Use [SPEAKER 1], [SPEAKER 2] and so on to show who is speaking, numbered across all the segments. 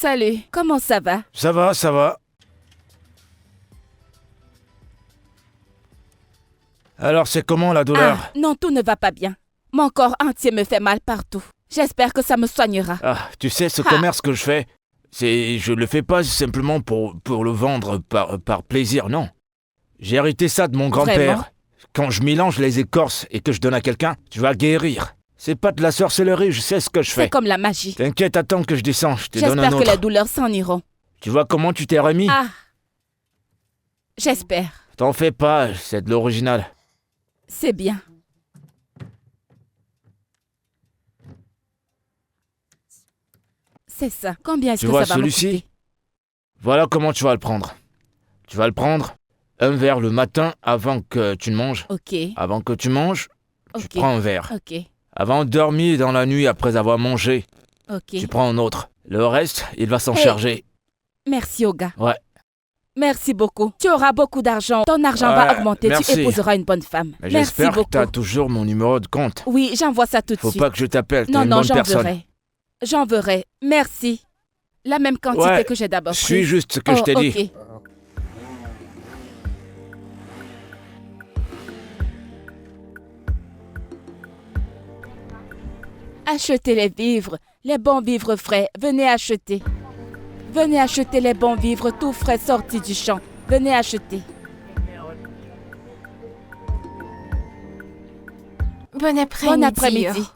[SPEAKER 1] Salut, comment ça va?
[SPEAKER 2] Ça va, ça va. Alors, c'est comment la douleur?
[SPEAKER 1] Ah, non, tout ne va pas bien. Mon corps entier me fait mal partout. J'espère que ça me soignera.
[SPEAKER 2] Ah, tu sais, ce
[SPEAKER 1] Ah.
[SPEAKER 2] commerce que je fais, je le fais pas simplement pour le vendre par plaisir, non. J'ai hérité ça de mon grand-père.
[SPEAKER 1] Vraiment?
[SPEAKER 2] Quand je mélange les écorces et que je donne à quelqu'un, tu vas guérir. C'est pas de la sorcellerie, je sais ce que je
[SPEAKER 1] C'est
[SPEAKER 2] fais.
[SPEAKER 1] comme la magie.
[SPEAKER 2] T'inquiète, attends que je descends, je te donne un
[SPEAKER 1] J'espère que
[SPEAKER 2] autre.
[SPEAKER 1] les douleurs s'en iront.
[SPEAKER 2] Tu vois comment tu t'es remis?
[SPEAKER 1] Ah, j'espère.
[SPEAKER 2] T'en fais pas, c'est de l'original.
[SPEAKER 1] C'est bien. C'est ça. Combien est-ce
[SPEAKER 2] Tu
[SPEAKER 1] que
[SPEAKER 2] vois
[SPEAKER 1] ça va me
[SPEAKER 2] celui-ci?
[SPEAKER 1] coûter?
[SPEAKER 2] Voilà comment tu vas le prendre. Tu vas le prendre, un verre le matin avant que tu ne manges.
[SPEAKER 1] Ok,
[SPEAKER 2] Avant que tu manges, tu
[SPEAKER 1] ok,
[SPEAKER 2] prends un verre.
[SPEAKER 1] ok,
[SPEAKER 2] Avant de dormir dans la nuit après avoir mangé,
[SPEAKER 1] ok.
[SPEAKER 2] tu prends un autre. Le reste, il va s'en
[SPEAKER 1] Hey.
[SPEAKER 2] charger.
[SPEAKER 1] Merci, Oga.
[SPEAKER 2] Ouais.
[SPEAKER 1] Merci beaucoup. Tu auras beaucoup d'argent. Ton argent
[SPEAKER 2] Ouais,
[SPEAKER 1] va augmenter.
[SPEAKER 2] merci.
[SPEAKER 1] Tu épouseras une bonne femme.
[SPEAKER 2] Mais
[SPEAKER 1] Merci
[SPEAKER 2] j'espère que
[SPEAKER 1] beaucoup.
[SPEAKER 2] t'as toujours mon numéro de compte.
[SPEAKER 1] Oui, j'envoie ça tout de
[SPEAKER 2] Faut
[SPEAKER 1] suite.
[SPEAKER 2] pas que je t'appelle, t'es
[SPEAKER 1] Non,
[SPEAKER 2] une
[SPEAKER 1] non,
[SPEAKER 2] bonne
[SPEAKER 1] j'en
[SPEAKER 2] personne.
[SPEAKER 1] verrai. J'en verrai. Merci. La même quantité
[SPEAKER 2] Ouais,
[SPEAKER 1] que j'ai d'abord
[SPEAKER 2] suis
[SPEAKER 1] prise.
[SPEAKER 2] juste ce que je t'ai dit.
[SPEAKER 1] Ok. Achetez les vivres, les bons vivres frais. Venez acheter. Venez acheter les bons vivres tout frais sortis du champ. Venez acheter.
[SPEAKER 3] Bon après-midi.
[SPEAKER 1] Bon après-midi.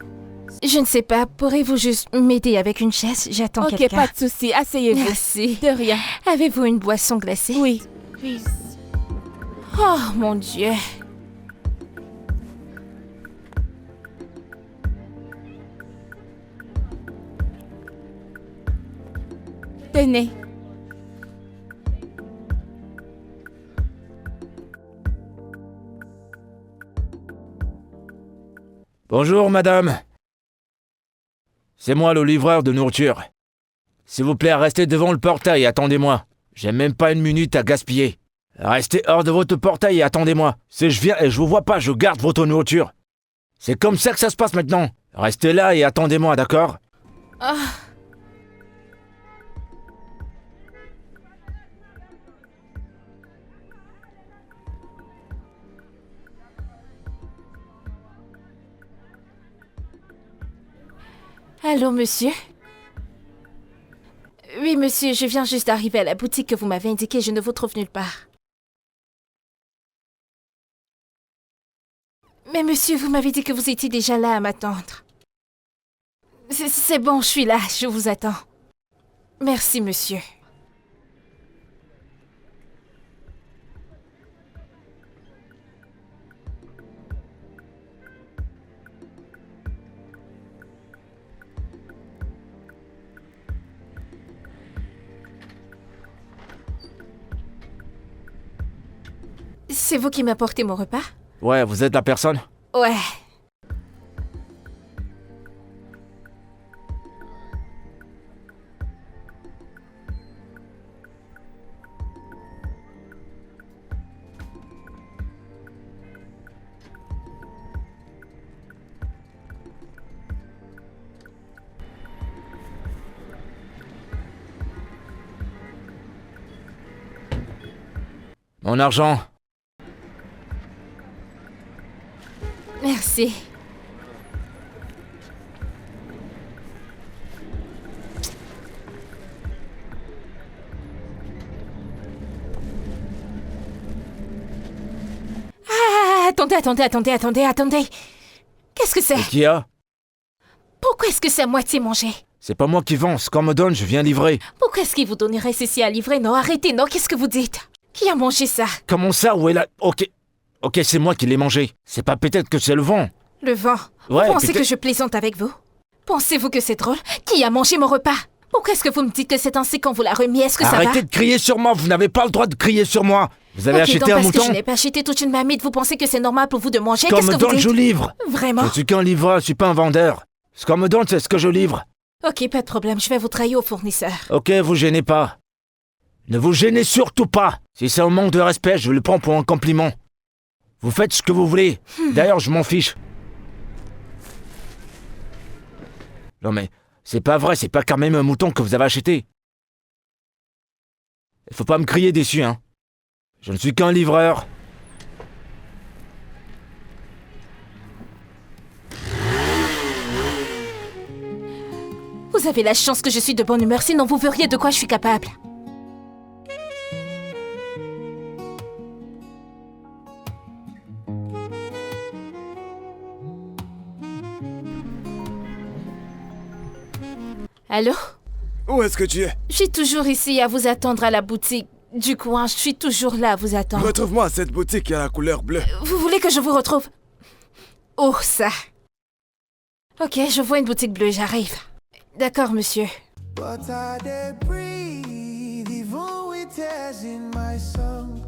[SPEAKER 3] Je ne sais pas, pourrez-vous juste m'aider avec une chaise? J'attends
[SPEAKER 1] Ok,
[SPEAKER 3] quelqu'un.
[SPEAKER 1] pas de souci. Asseyez-vous.
[SPEAKER 3] Merci.
[SPEAKER 1] De rien.
[SPEAKER 3] Avez-vous une boisson glacée?
[SPEAKER 1] Oui.
[SPEAKER 3] Oh mon Dieu.
[SPEAKER 1] Tenez.
[SPEAKER 2] Bonjour, madame. C'est moi le livreur de nourriture. S'il vous plaît, restez devant le portail et attendez-moi. J'ai même pas une minute à gaspiller. Restez hors de votre portail et attendez-moi. Si je viens et je vous vois pas, je garde votre nourriture. C'est comme ça que ça se passe maintenant. Restez là et attendez-moi, d'accord?
[SPEAKER 3] Ah. Allô, monsieur? Oui, monsieur, je viens juste d'arriver à la boutique que vous m'avez indiquée. Je ne vous trouve nulle part. Mais monsieur, vous m'avez dit que vous étiez déjà là à m'attendre. C'est bon, je suis là, je vous attends. Merci, monsieur. C'est vous qui m'apportez mon repas?
[SPEAKER 2] Ouais, vous êtes la personne?
[SPEAKER 3] Ouais.
[SPEAKER 2] Mon argent.
[SPEAKER 3] Merci. Ah, attendez. Qu'est-ce que c'est?
[SPEAKER 2] Et qui a?
[SPEAKER 3] Pourquoi est-ce que c'est à moitié mangé?
[SPEAKER 2] C'est pas moi qui vends, ce qu'on me donne, je viens livrer.
[SPEAKER 3] Pourquoi est-ce qu'il vous donnerait ceci à livrer? Non, arrêtez, non, qu'est-ce que vous dites? Qui a mangé ça?
[SPEAKER 2] Comment ça, où est la... Ok, c'est moi qui l'ai mangé. C'est pas peut-être que c'est le vent.
[SPEAKER 3] Le vent.
[SPEAKER 2] Ouais,
[SPEAKER 3] Vous pensez
[SPEAKER 2] peut-être-
[SPEAKER 3] que je plaisante avec vous? Pensez-vous que c'est drôle? Qui a mangé mon repas? Pourquoi est-ce que vous me dites que c'est ainsi qu'on vous l'a remis? Est-ce que ça va?
[SPEAKER 2] Arrêtez de crier sur moi, vous n'avez pas le droit de crier sur moi. Vous avez
[SPEAKER 3] Ok,
[SPEAKER 2] acheté
[SPEAKER 3] donc
[SPEAKER 2] un
[SPEAKER 3] parce
[SPEAKER 2] mouton?
[SPEAKER 3] que je n'ai pas acheté toute une marmite, vous pensez que c'est normal pour vous de manger?
[SPEAKER 2] Ce qu'on
[SPEAKER 3] Qu'est-ce
[SPEAKER 2] me
[SPEAKER 3] que vous
[SPEAKER 2] donne,
[SPEAKER 3] dites?
[SPEAKER 2] je livre.
[SPEAKER 3] Vraiment?
[SPEAKER 2] Je suis qu'un livreur, je suis pas un vendeur. Ce qu'on me donne, c'est ce que je livre.
[SPEAKER 3] Ok, pas de problème, je vais vous trahir au fournisseur.
[SPEAKER 2] Ok, vous gênez pas. Ne vous gênez surtout pas. Si c'est un manque de respect, je le prends pour un compliment. Vous faites ce que vous voulez. D'ailleurs, je m'en fiche. Non mais, c'est pas vrai, c'est pas quand même un mouton que vous avez acheté. Il faut pas me crier dessus, hein. Je ne suis qu'un livreur.
[SPEAKER 3] Vous avez la chance que je suis de bonne humeur, sinon vous verriez de quoi je suis capable. Allô?
[SPEAKER 4] Où est-ce que tu es?
[SPEAKER 3] Je suis toujours ici à vous attendre à la boutique du coin. Je suis toujours là à vous attendre.
[SPEAKER 4] Retrouve-moi à cette boutique qui a la couleur bleue.
[SPEAKER 3] Vous voulez que je vous retrouve? Oh, ça. Ok, je vois une boutique bleue, j'arrive. D'accord, monsieur.
[SPEAKER 5] But I dare breathe, even with tears in my song.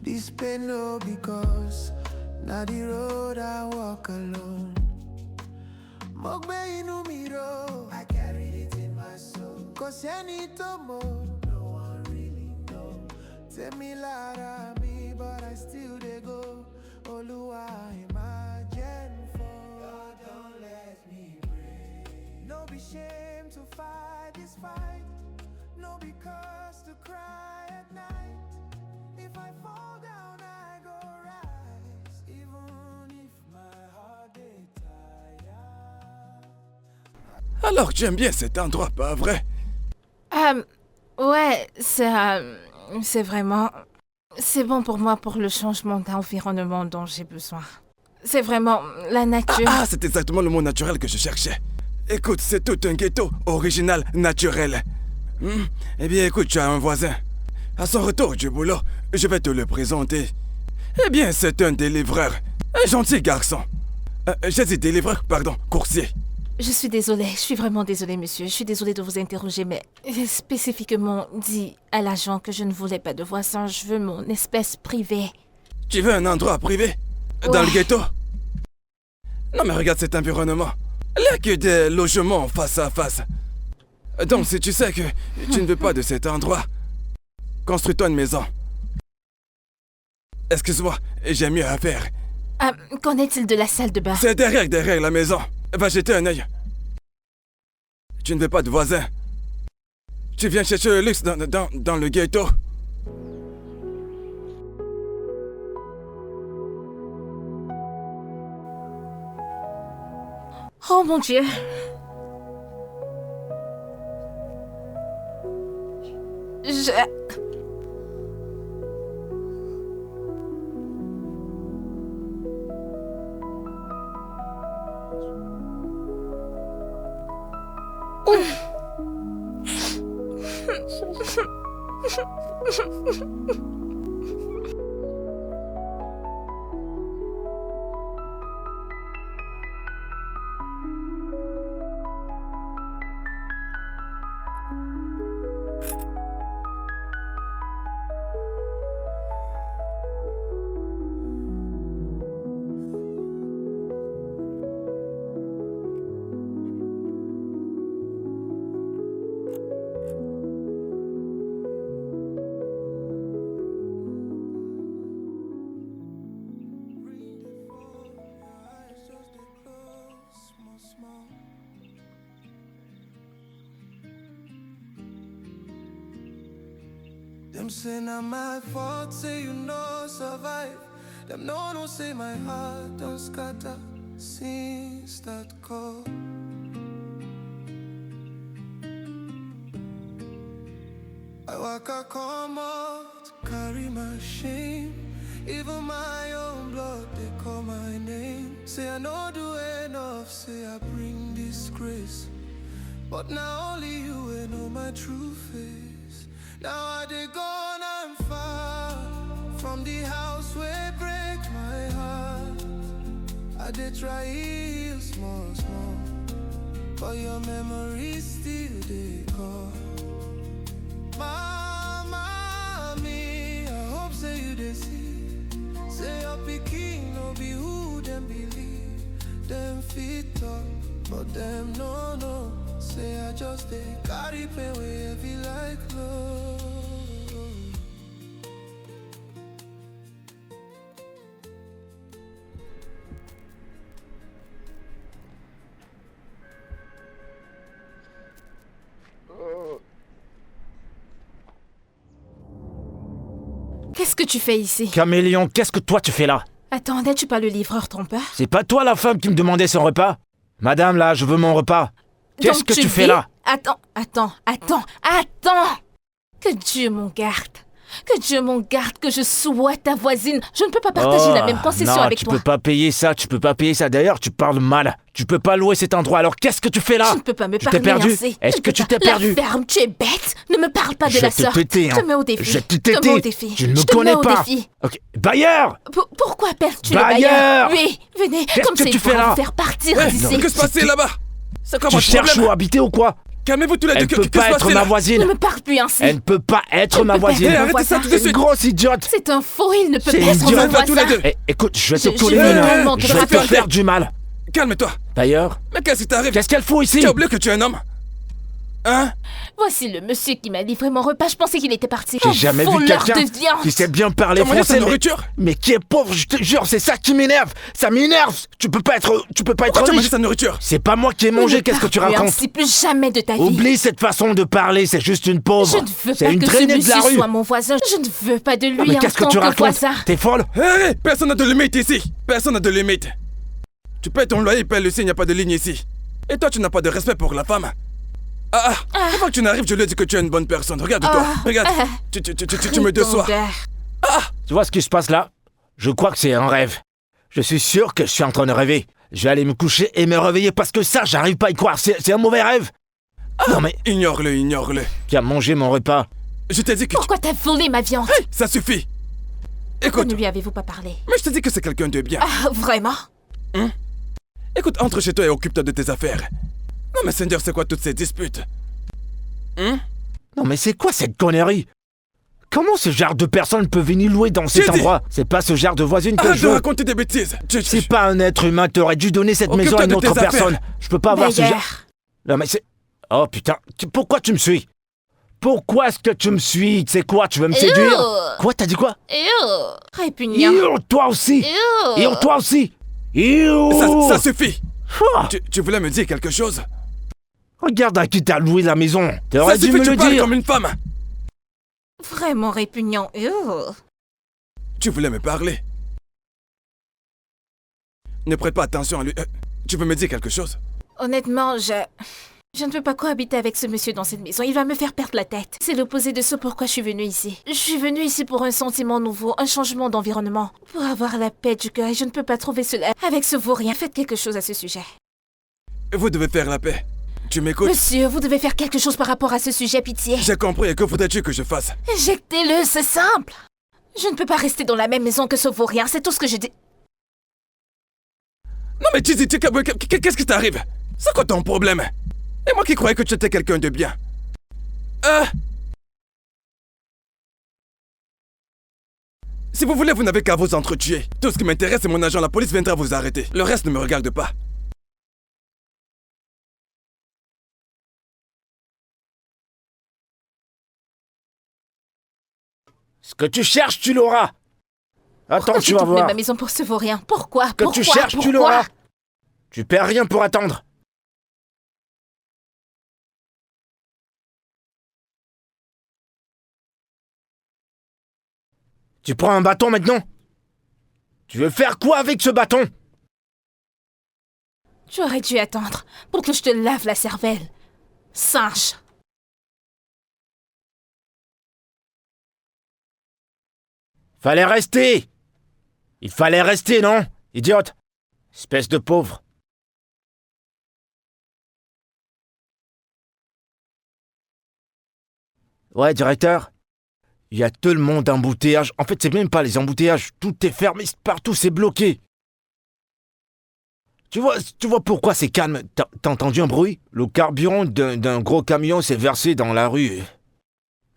[SPEAKER 5] This pain no because now the road I walk alone. Mogbe inu mi ro, I carried it in my soul. Cause any tomo, no one really know. Tell me lara me, but I still dey go. Oluwa imagine for God don't let me break. No be shame to fight this fight. No be curse to cry at night. If I fall down, I go rise. Even if my heart is tired.
[SPEAKER 4] Alors que j'aime bien cet endroit, pas vrai?
[SPEAKER 3] Ouais, c'est vraiment... C'est bon pour moi pour le changement d'environnement dont j'ai besoin. C'est vraiment la nature.
[SPEAKER 4] Ah, c'est exactement le mot naturel que je cherchais. Écoute, c'est tout un ghetto original, naturel. Eh bien, écoute, tu as un voisin. À son retour du boulot, je vais te le présenter. Eh bien, c'est un des livreurs. Un gentil garçon. J'ai dit délivreur, pardon, coursier.
[SPEAKER 3] Je suis désolée, je suis vraiment désolée, monsieur. Je suis désolée de vous interroger, mais j'ai spécifiquement dit à l'agent que je ne voulais pas de voisin. Je veux mon espèce privée.
[SPEAKER 4] Tu veux un endroit privé? Dans le ghetto? Non mais regarde cet environnement. Il n'y a que des logements face à face. Donc si tu sais que tu ne veux pas de cet endroit, construis-toi une maison. Excuse-moi, j'ai mieux à faire.
[SPEAKER 3] Qu'en est-il de la salle de bain?
[SPEAKER 4] C'est derrière la maison. Va jeter un œil. Tu ne veux pas de voisin. Tu viens chercher le luxe dans le ghetto.
[SPEAKER 3] Oh mon Dieu!
[SPEAKER 5] Them say not my fault, say you no survive. Them no say my heart don't scatter since that call. I walk a come out, carry my shame. Even my own blood, they call my name. Say I no do enough, say I bring disgrace. But now only you will know my true face. Now I dey gone and far from the house where break my heart. I dey try heal small, but your memory still dey call. Mama, me, I hope say you dey see. Say your pikin no be who them believe. Them fit talk, but them no know. Say I just dey carry pain way heavy like load.
[SPEAKER 3] Qu'est-ce que tu fais ici?
[SPEAKER 2] Caméléon, qu'est-ce que toi tu fais là?
[SPEAKER 3] Attends, n'es-tu pas le livreur trompeur?
[SPEAKER 2] C'est pas toi la femme qui me demandait son repas? Madame, là, je veux mon repas. Qu'est-ce
[SPEAKER 3] Donc
[SPEAKER 2] que tu fais là?
[SPEAKER 3] Attends. Que Dieu m'en garde. Que Dieu m'en garde, que je sois ta voisine. Je ne peux pas partager la même concession
[SPEAKER 2] non,
[SPEAKER 3] avec
[SPEAKER 2] tu
[SPEAKER 3] toi.
[SPEAKER 2] peux pas payer ça, tu peux pas payer ça. D'ailleurs, tu parles mal. Tu peux pas louer cet endroit, alors qu'est-ce que tu fais là?
[SPEAKER 3] Je ne peux pas me
[SPEAKER 2] Tu t'es
[SPEAKER 3] parler
[SPEAKER 2] perdu?
[SPEAKER 3] ainsi.
[SPEAKER 2] Est-ce
[SPEAKER 3] Je
[SPEAKER 2] que
[SPEAKER 3] ne
[SPEAKER 2] tu
[SPEAKER 3] peux
[SPEAKER 2] t'es
[SPEAKER 3] pas.
[SPEAKER 2] perdu?
[SPEAKER 3] La ferme, tu es bête. Ne me parle pas de
[SPEAKER 2] Je
[SPEAKER 3] la
[SPEAKER 2] vais te
[SPEAKER 3] sorte.
[SPEAKER 2] péter,
[SPEAKER 3] Je
[SPEAKER 2] hein.
[SPEAKER 3] te mets au défi.
[SPEAKER 2] Je vais te
[SPEAKER 3] Je te mets au
[SPEAKER 2] péter.
[SPEAKER 3] défi.
[SPEAKER 2] Tu ne me
[SPEAKER 3] Je te
[SPEAKER 2] connais
[SPEAKER 3] mets au
[SPEAKER 2] pas.
[SPEAKER 3] défi.
[SPEAKER 2] Ok, Bailleur!
[SPEAKER 3] Pourquoi appelles-tu le
[SPEAKER 2] Bailleur!
[SPEAKER 3] bailleur? Oui, venez,
[SPEAKER 2] Qu'est-ce
[SPEAKER 3] comme
[SPEAKER 2] que
[SPEAKER 3] c'est
[SPEAKER 2] tu fais
[SPEAKER 3] pour
[SPEAKER 2] là?
[SPEAKER 3] vous faire partir
[SPEAKER 4] Ouais,
[SPEAKER 3] d'ici.
[SPEAKER 4] que se passe là-bas? C'est quoi
[SPEAKER 2] Tu
[SPEAKER 4] votre
[SPEAKER 2] cherches
[SPEAKER 4] problème?
[SPEAKER 2] où habiter ou quoi?
[SPEAKER 4] Calmez-vous tous les deux.
[SPEAKER 2] Elle
[SPEAKER 4] Que
[SPEAKER 2] peut
[SPEAKER 4] se
[SPEAKER 2] pas être
[SPEAKER 4] passe
[SPEAKER 2] ma
[SPEAKER 4] là?
[SPEAKER 3] Ne
[SPEAKER 2] voisine.
[SPEAKER 3] me parle plus ainsi.
[SPEAKER 2] Elle ne peut pas être ma
[SPEAKER 3] peux pas
[SPEAKER 2] voisine.
[SPEAKER 3] être
[SPEAKER 4] Arrêtez ça tout de
[SPEAKER 2] C'est
[SPEAKER 4] suite.
[SPEAKER 2] une grosse idiote.
[SPEAKER 3] C'est un faux, il ne peut
[SPEAKER 2] C'est
[SPEAKER 3] pas
[SPEAKER 2] une
[SPEAKER 3] être
[SPEAKER 2] idiote.
[SPEAKER 3] mon
[SPEAKER 4] Arrête-toi tous les
[SPEAKER 3] voisin.
[SPEAKER 4] deux.
[SPEAKER 2] Écoute, je vais te
[SPEAKER 3] Je
[SPEAKER 2] couler
[SPEAKER 3] vais
[SPEAKER 2] une heure.
[SPEAKER 3] vraiment te
[SPEAKER 2] Je vais te
[SPEAKER 3] rattraper.
[SPEAKER 2] faire du mal.
[SPEAKER 4] Calme-toi.
[SPEAKER 2] Bailleur,
[SPEAKER 4] Mais qu'est-ce qui t'arrive?
[SPEAKER 2] qu'est-ce qu'elle fout ici?
[SPEAKER 4] Tu as oublié que tu es un homme? Hein?
[SPEAKER 3] Voici le monsieur qui m'a livré mon repas. Je pensais qu'il était parti.
[SPEAKER 2] J'ai jamais vu
[SPEAKER 3] voleur
[SPEAKER 2] quelqu'un
[SPEAKER 3] de viande.
[SPEAKER 2] qui sait bien parler
[SPEAKER 4] T'as mangé sa
[SPEAKER 2] français,
[SPEAKER 4] nourriture?
[SPEAKER 2] mais qui est pauvre, je te jure, c'est ça qui m'énerve. Ça m'énerve. Tu peux pas être
[SPEAKER 4] Pourquoi tu as mangé
[SPEAKER 2] riche.
[SPEAKER 4] sa nourriture?
[SPEAKER 2] C'est pas moi qui ai
[SPEAKER 3] Ne
[SPEAKER 2] mangé,
[SPEAKER 3] me
[SPEAKER 2] qu'est-ce que tu
[SPEAKER 3] parle plus
[SPEAKER 2] racontes?
[SPEAKER 3] ainsi, plus jamais de ta vie.
[SPEAKER 2] Oublie cette façon de parler, c'est juste une pauvre.
[SPEAKER 3] Je ne veux
[SPEAKER 2] C'est
[SPEAKER 3] pas
[SPEAKER 2] une
[SPEAKER 3] que ce
[SPEAKER 2] traînée de la
[SPEAKER 3] monsieur
[SPEAKER 2] rue.
[SPEAKER 3] soit mon voisin. Je ne veux pas de lui
[SPEAKER 2] Mais
[SPEAKER 3] en
[SPEAKER 2] qu'est-ce que
[SPEAKER 3] tant
[SPEAKER 2] tu
[SPEAKER 3] que
[SPEAKER 2] racontes?
[SPEAKER 3] voisin.
[SPEAKER 2] T'es folle?
[SPEAKER 4] Hé, personne n'a de limite ici. Personne n'a de limite. Tu payes ton loyer, paye le signe, il n'y a pas de ligne ici. Et toi, tu n'as pas de respect pour la femme. Avant que tu n'arrives, je lui ai dit que tu es une bonne personne. Regarde-toi, regarde. Tu me déçois.
[SPEAKER 3] Répondeur.
[SPEAKER 2] Tu vois ce qui se passe là? Je crois que c'est un rêve. Je suis sûr que je suis en train de rêver. Je vais aller me coucher et me réveiller parce que ça, j'arrive pas à y croire. C'est un mauvais rêve. Non mais,
[SPEAKER 4] Ignore-le, ignore-le.
[SPEAKER 2] qui a mangé mon repas?
[SPEAKER 4] Je t'ai dit que
[SPEAKER 3] Pourquoi t'as volé ma viande?
[SPEAKER 4] ça suffit.
[SPEAKER 3] Pourquoi
[SPEAKER 4] Écoute,
[SPEAKER 3] ne lui avez-vous pas parlé?
[SPEAKER 4] mais je t'ai dit que c'est quelqu'un de bien.
[SPEAKER 3] Ah, vraiment?
[SPEAKER 4] Écoute, entre chez toi et occupe-toi de tes affaires. Non mais Seigneur, c'est quoi toutes ces disputes?
[SPEAKER 2] Non mais c'est quoi cette connerie? Comment ce genre de personne peut venir louer dans cet
[SPEAKER 4] J'ai dit-
[SPEAKER 2] endroit? C'est pas ce genre de voisine que
[SPEAKER 4] Arrête
[SPEAKER 2] je
[SPEAKER 4] de
[SPEAKER 2] veux.
[SPEAKER 4] raconter des bêtises.
[SPEAKER 2] C'est pas un être humain, t'aurais dû donner cette maison
[SPEAKER 4] Occupe-toi
[SPEAKER 2] à une
[SPEAKER 4] de
[SPEAKER 2] autre
[SPEAKER 4] tes affaires.
[SPEAKER 2] personne. Je peux pas avoir ce genre...
[SPEAKER 3] Bailleur.
[SPEAKER 2] Non mais c'est... Oh putain, pourquoi tu me suis? Pourquoi est-ce que tu me suis? Tu sais quoi, tu veux me séduire? Quoi, t'as dit quoi?
[SPEAKER 3] Répugnant.
[SPEAKER 2] Ew, toi aussi! Ew, toi aussi! Ew!
[SPEAKER 4] Ça suffit.
[SPEAKER 2] Ah,
[SPEAKER 4] Tu voulais me dire quelque chose?
[SPEAKER 2] regarde à qui t'as loué la maison.
[SPEAKER 4] Ça
[SPEAKER 2] T'aurais dû
[SPEAKER 4] suffit,
[SPEAKER 2] me
[SPEAKER 4] tu
[SPEAKER 2] le
[SPEAKER 4] parles
[SPEAKER 2] dire.
[SPEAKER 4] comme une femme.
[SPEAKER 3] Vraiment répugnant.
[SPEAKER 4] Tu voulais me parler. Ne prête pas attention à lui. Tu veux me dire quelque chose?
[SPEAKER 3] Honnêtement, je ne veux pas cohabiter avec ce monsieur dans cette maison. Il va me faire perdre la tête. C'est l'opposé de ce pourquoi je suis venue ici. Je suis venue ici pour un sentiment nouveau, un changement d'environnement. Pour avoir la paix du cœur et je ne peux pas trouver cela avec ce vaurien. Faites quelque chose à ce sujet.
[SPEAKER 4] Vous devez faire la paix. Tu m'écoutes?
[SPEAKER 3] Monsieur, vous devez faire quelque chose par rapport à ce sujet, pitié.
[SPEAKER 4] J'ai compris. Et que voudrais-tu que je fasse?
[SPEAKER 3] Éjectez-le, c'est simple. Je ne peux pas rester dans la même maison que ce vaurien. C'est tout ce que je dis.
[SPEAKER 4] Non mais qu'est-ce qui t'arrive? C'est quoi ton problème? Et moi qui croyais que tu étais quelqu'un de bien. Si vous voulez, vous n'avez qu'à vous entretuer. Tout ce qui m'intéresse, c'est mon agent. La police viendra vous arrêter. Le reste ne me regarde pas.
[SPEAKER 2] Ce que tu cherches, tu l'auras. Attends,
[SPEAKER 3] Pourquoi
[SPEAKER 2] tu
[SPEAKER 3] j'ai
[SPEAKER 2] vas
[SPEAKER 3] tourné
[SPEAKER 2] voir.
[SPEAKER 3] ma maison pour ce vaurien? Pourquoi?
[SPEAKER 2] Ce que tu cherches, tu l'auras. Tu perds rien pour attendre. Tu prends un bâton maintenant? Tu veux faire quoi avec ce bâton?
[SPEAKER 3] Tu aurais dû attendre pour que je te lave la cervelle. Singe.
[SPEAKER 2] Fallait rester. Il fallait rester, non? Idiote. Espèce de pauvre. Ouais, directeur. Il y a tellement d'embouteillages. En fait, c'est même pas les embouteillages. Tout est fermé, partout c'est bloqué. Tu vois pourquoi c'est calme? T'as entendu un bruit? Le carburant d'un gros camion s'est versé dans la rue.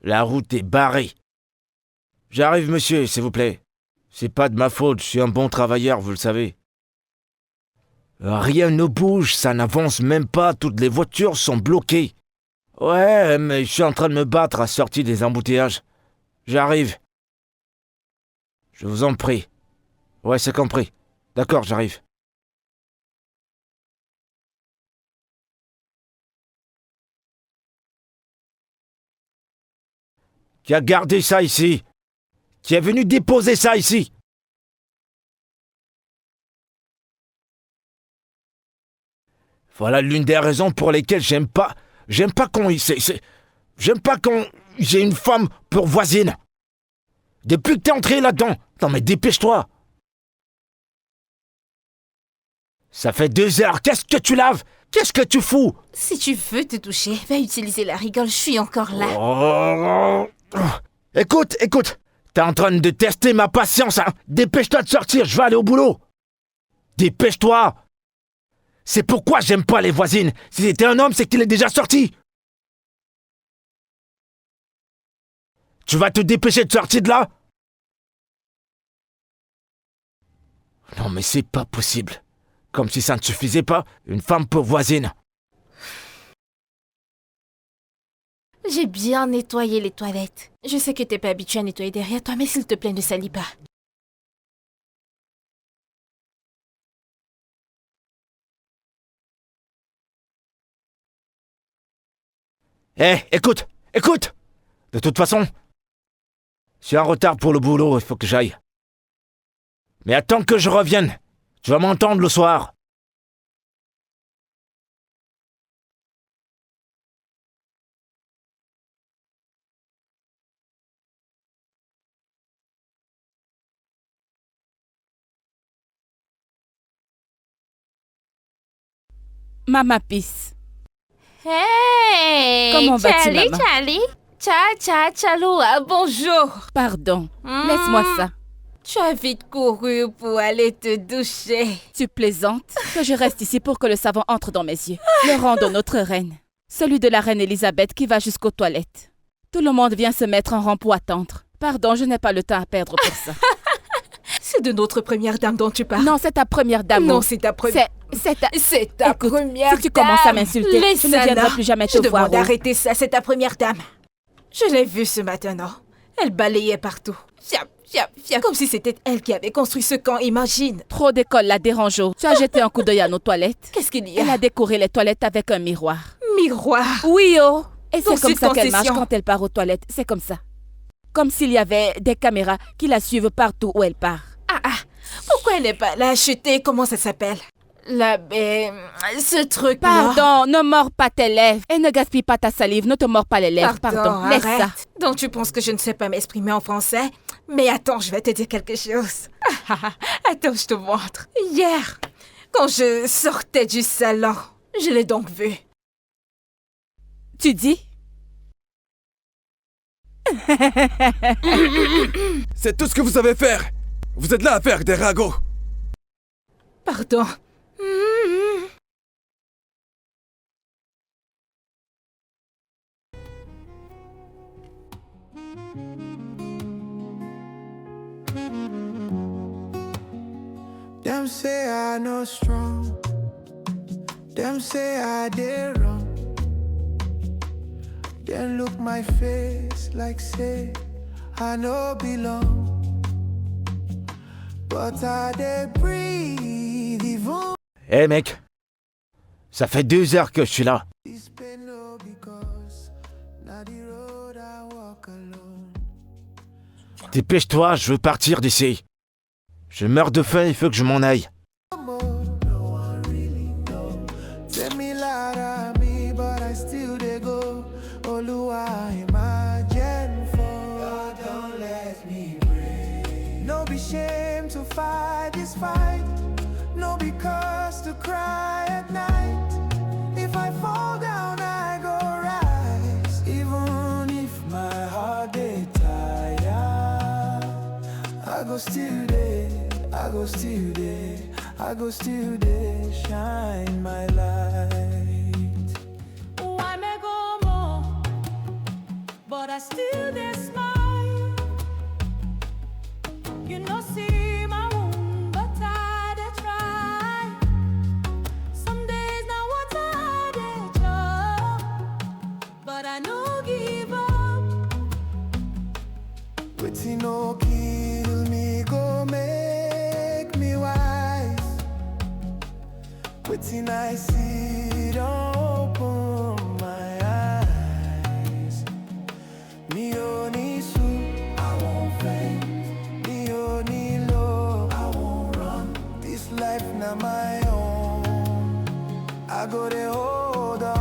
[SPEAKER 2] La route est barrée. J'arrive, monsieur, s'il vous plaît. C'est pas de ma faute, je suis un bon travailleur, vous le savez. Rien ne bouge, ça n'avance même pas, toutes les voitures sont bloquées. Ouais, mais je suis en train de me battre à sortir des embouteillages. J'arrive. Je vous en prie. Ouais, c'est compris. D'accord, j'arrive. Qui a gardé ça ici? qui est venu déposer ça ici. Voilà l'une des raisons pour lesquelles j'aime pas quand j'ai une femme pour voisine. Depuis que t'es entré là-dedans. Non mais dépêche-toi. Ça fait 2 heures. Qu'est-ce que tu laves? Qu'est-ce que tu fous?
[SPEAKER 3] Si tu veux te toucher, va utiliser la rigole, je suis encore là.
[SPEAKER 2] Oh. Écoute. T'es en train de tester ma patience, hein? Dépêche-toi de sortir, je vais aller au boulot. Dépêche-toi. C'est pourquoi j'aime pas les voisines. Si c'était un homme, c'est qu'il est déjà sorti. Tu vas te dépêcher de sortir de là? Non mais c'est pas possible. Comme si ça ne suffisait pas, une femme pour voisine.
[SPEAKER 3] J'ai bien nettoyé les toilettes. Je sais que t'es pas habitué à nettoyer derrière toi, mais s'il te plaît, ne salis pas.
[SPEAKER 2] Écoute. De toute façon, je suis en retard pour le boulot, il faut que j'aille. Mais attends que je revienne. Tu vas m'entendre le soir.
[SPEAKER 1] Mama Peace.
[SPEAKER 3] Hey!
[SPEAKER 1] Comment vas-tu, maman?
[SPEAKER 3] Charlie? Chaloua, bonjour.
[SPEAKER 1] Pardon, laisse-moi ça.
[SPEAKER 3] Tu as vite couru pour aller te doucher.
[SPEAKER 1] Tu plaisantes que je reste ici pour que le savon entre dans mes yeux. Le rang de notre reine. Celui de la reine Elisabeth qui va jusqu'aux toilettes. Tout le monde vient se mettre en rang pour attendre. Pardon, je n'ai pas le temps à perdre pour ça.
[SPEAKER 3] C'est de notre première dame dont tu parles.
[SPEAKER 1] Non, c'est ta première dame.
[SPEAKER 3] Non, c'est ta première.
[SPEAKER 1] C'est ta
[SPEAKER 3] Écoute,
[SPEAKER 1] première
[SPEAKER 3] si
[SPEAKER 1] tu commences à m'insulter, je ne viendrai plus jamais te voir.
[SPEAKER 3] Je demande d'arrêter ça, c'est ta première dame. Je l'ai vue ce matin, non? Elle balayait partout. Comme si c'était elle qui avait construit ce camp, imagine.
[SPEAKER 1] Trop d'école la dérange. Tu as jeté un coup d'œil à nos toilettes.
[SPEAKER 3] Qu'est-ce qu'il y a?
[SPEAKER 1] Elle a décoré les toilettes avec un miroir.
[SPEAKER 3] Miroir?
[SPEAKER 1] Oui, oh. Et c'est comme ça qu'elle marche
[SPEAKER 3] concession.
[SPEAKER 1] quand elle part aux toilettes. C'est comme ça. Comme s'il y avait des caméras qui la suivent partout où elle part.
[SPEAKER 3] Pourquoi elle n'est pas là acheter? Comment ça s'appelle? Ce truc là.
[SPEAKER 1] Pardon, ne mords pas tes lèvres. Et ne gaspille pas ta salive. Ne te mords pas les lèvres. Pardon, laisse
[SPEAKER 3] arrête.
[SPEAKER 1] ça.
[SPEAKER 3] Donc tu penses que je ne sais pas m'exprimer en français? Mais attends, je vais te dire quelque chose. Attends, je te montre. Hier, quand je sortais du salon, je l'ai donc vu.
[SPEAKER 1] Tu dis?
[SPEAKER 4] C'est tout ce que vous savez faire. Vous êtes là à faire des ragots.
[SPEAKER 3] Pardon.
[SPEAKER 5] Them say I no strong. Them say I did wrong. Then look my face like say I no belong. But I dey breathe even.
[SPEAKER 2] Mec, ça fait 2 heures que je suis là.
[SPEAKER 5] This pain no because now the road I walk alone.
[SPEAKER 2] Dépêche-toi, je veux partir d'ici. Je meurs de faim, il faut que je m'en aille.
[SPEAKER 5] No one really know. Tell me louder me, but I still dey go. Oluwa imagine for. God don't let me break. No be shame to fight this fight. No be cause to cry at night. If I fall down, I go rise. Even if my heart dey tired, I go still there, I go still there, I go still there, shine my light.
[SPEAKER 6] I may go more, but I still dey smile. You know, see my wound, but I dey try. Some days now what I dey chop, but I no give up.
[SPEAKER 5] Wetin no kill me go make me wise. Wetin I see don't open my eyes. Me only so I won't faint. of my own. I go to hold on.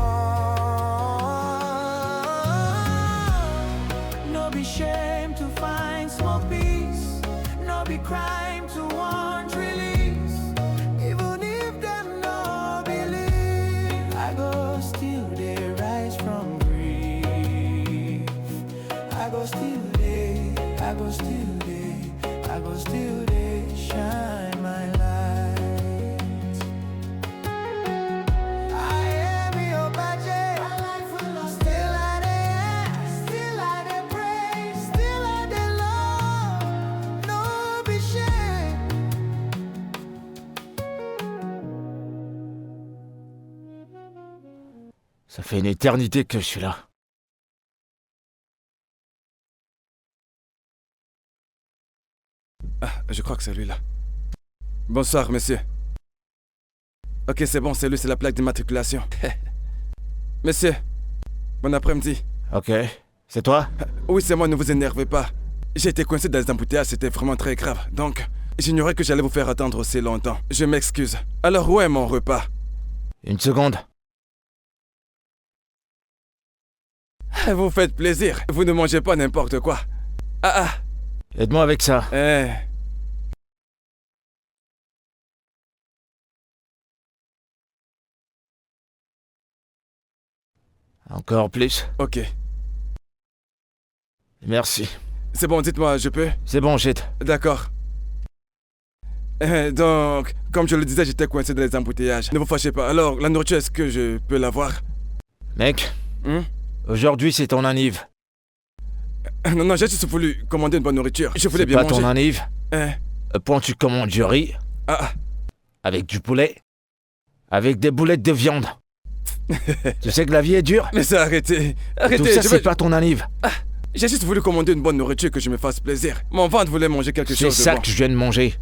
[SPEAKER 5] No be shame to find small peace. No be crime to want release. Even if them no believe, I go still they rise from grief. I go still they, I go still they, I go still they shine my light. I am your budget. My life full of still I dey, still I dey pray, still I dey love. No be shame.
[SPEAKER 2] Ça fait une éternité que je suis là.
[SPEAKER 4] Ah, je crois que c'est lui là. Bonsoir, monsieur. Ok, c'est bon, c'est lui, c'est la plaque d'immatriculation. Monsieur, bon après-midi.
[SPEAKER 2] Ok, c'est toi?
[SPEAKER 4] Oui, c'est moi, ne vous énervez pas. J'ai été coincé dans les embouteillages, c'était vraiment très grave. Donc, j'ignorais que j'allais vous faire attendre aussi longtemps. Je m'excuse. Alors, où est mon repas?
[SPEAKER 2] Une seconde.
[SPEAKER 4] Vous faites plaisir. Vous ne mangez pas n'importe quoi. Ah,
[SPEAKER 2] Aide-moi avec ça. Encore plus.
[SPEAKER 4] Ok.
[SPEAKER 2] Merci.
[SPEAKER 4] C'est bon, dites-moi, je peux?
[SPEAKER 2] C'est bon, shit.
[SPEAKER 4] D'accord. Donc, comme je le disais, j'étais coincé dans les embouteillages. Ne vous fâchez pas. Alors, la nourriture, est-ce que je peux l'avoir?
[SPEAKER 2] Mec,
[SPEAKER 4] Hmm?
[SPEAKER 2] aujourd'hui c'est ton anniv.
[SPEAKER 4] Non, j'ai juste voulu commander une bonne nourriture. Je voulais
[SPEAKER 2] C'est
[SPEAKER 4] bien
[SPEAKER 2] pas
[SPEAKER 4] manger.
[SPEAKER 2] ton anniv.
[SPEAKER 4] Hein?
[SPEAKER 2] Point tu commandes du riz,
[SPEAKER 4] Ah,
[SPEAKER 2] avec du poulet, avec des boulettes de viande. Tu sais que la vie est dure?
[SPEAKER 4] mais ça, arrêtez. Arrêtez,
[SPEAKER 2] Tout ça
[SPEAKER 4] je
[SPEAKER 2] c'est
[SPEAKER 4] vais-
[SPEAKER 2] pas ton anniv.
[SPEAKER 4] J'ai juste voulu commander une bonne nourriture que je me fasse plaisir. Mon ventre voulait manger quelque
[SPEAKER 2] C'est
[SPEAKER 4] chose de
[SPEAKER 2] ça
[SPEAKER 4] bon.
[SPEAKER 2] que je viens de manger.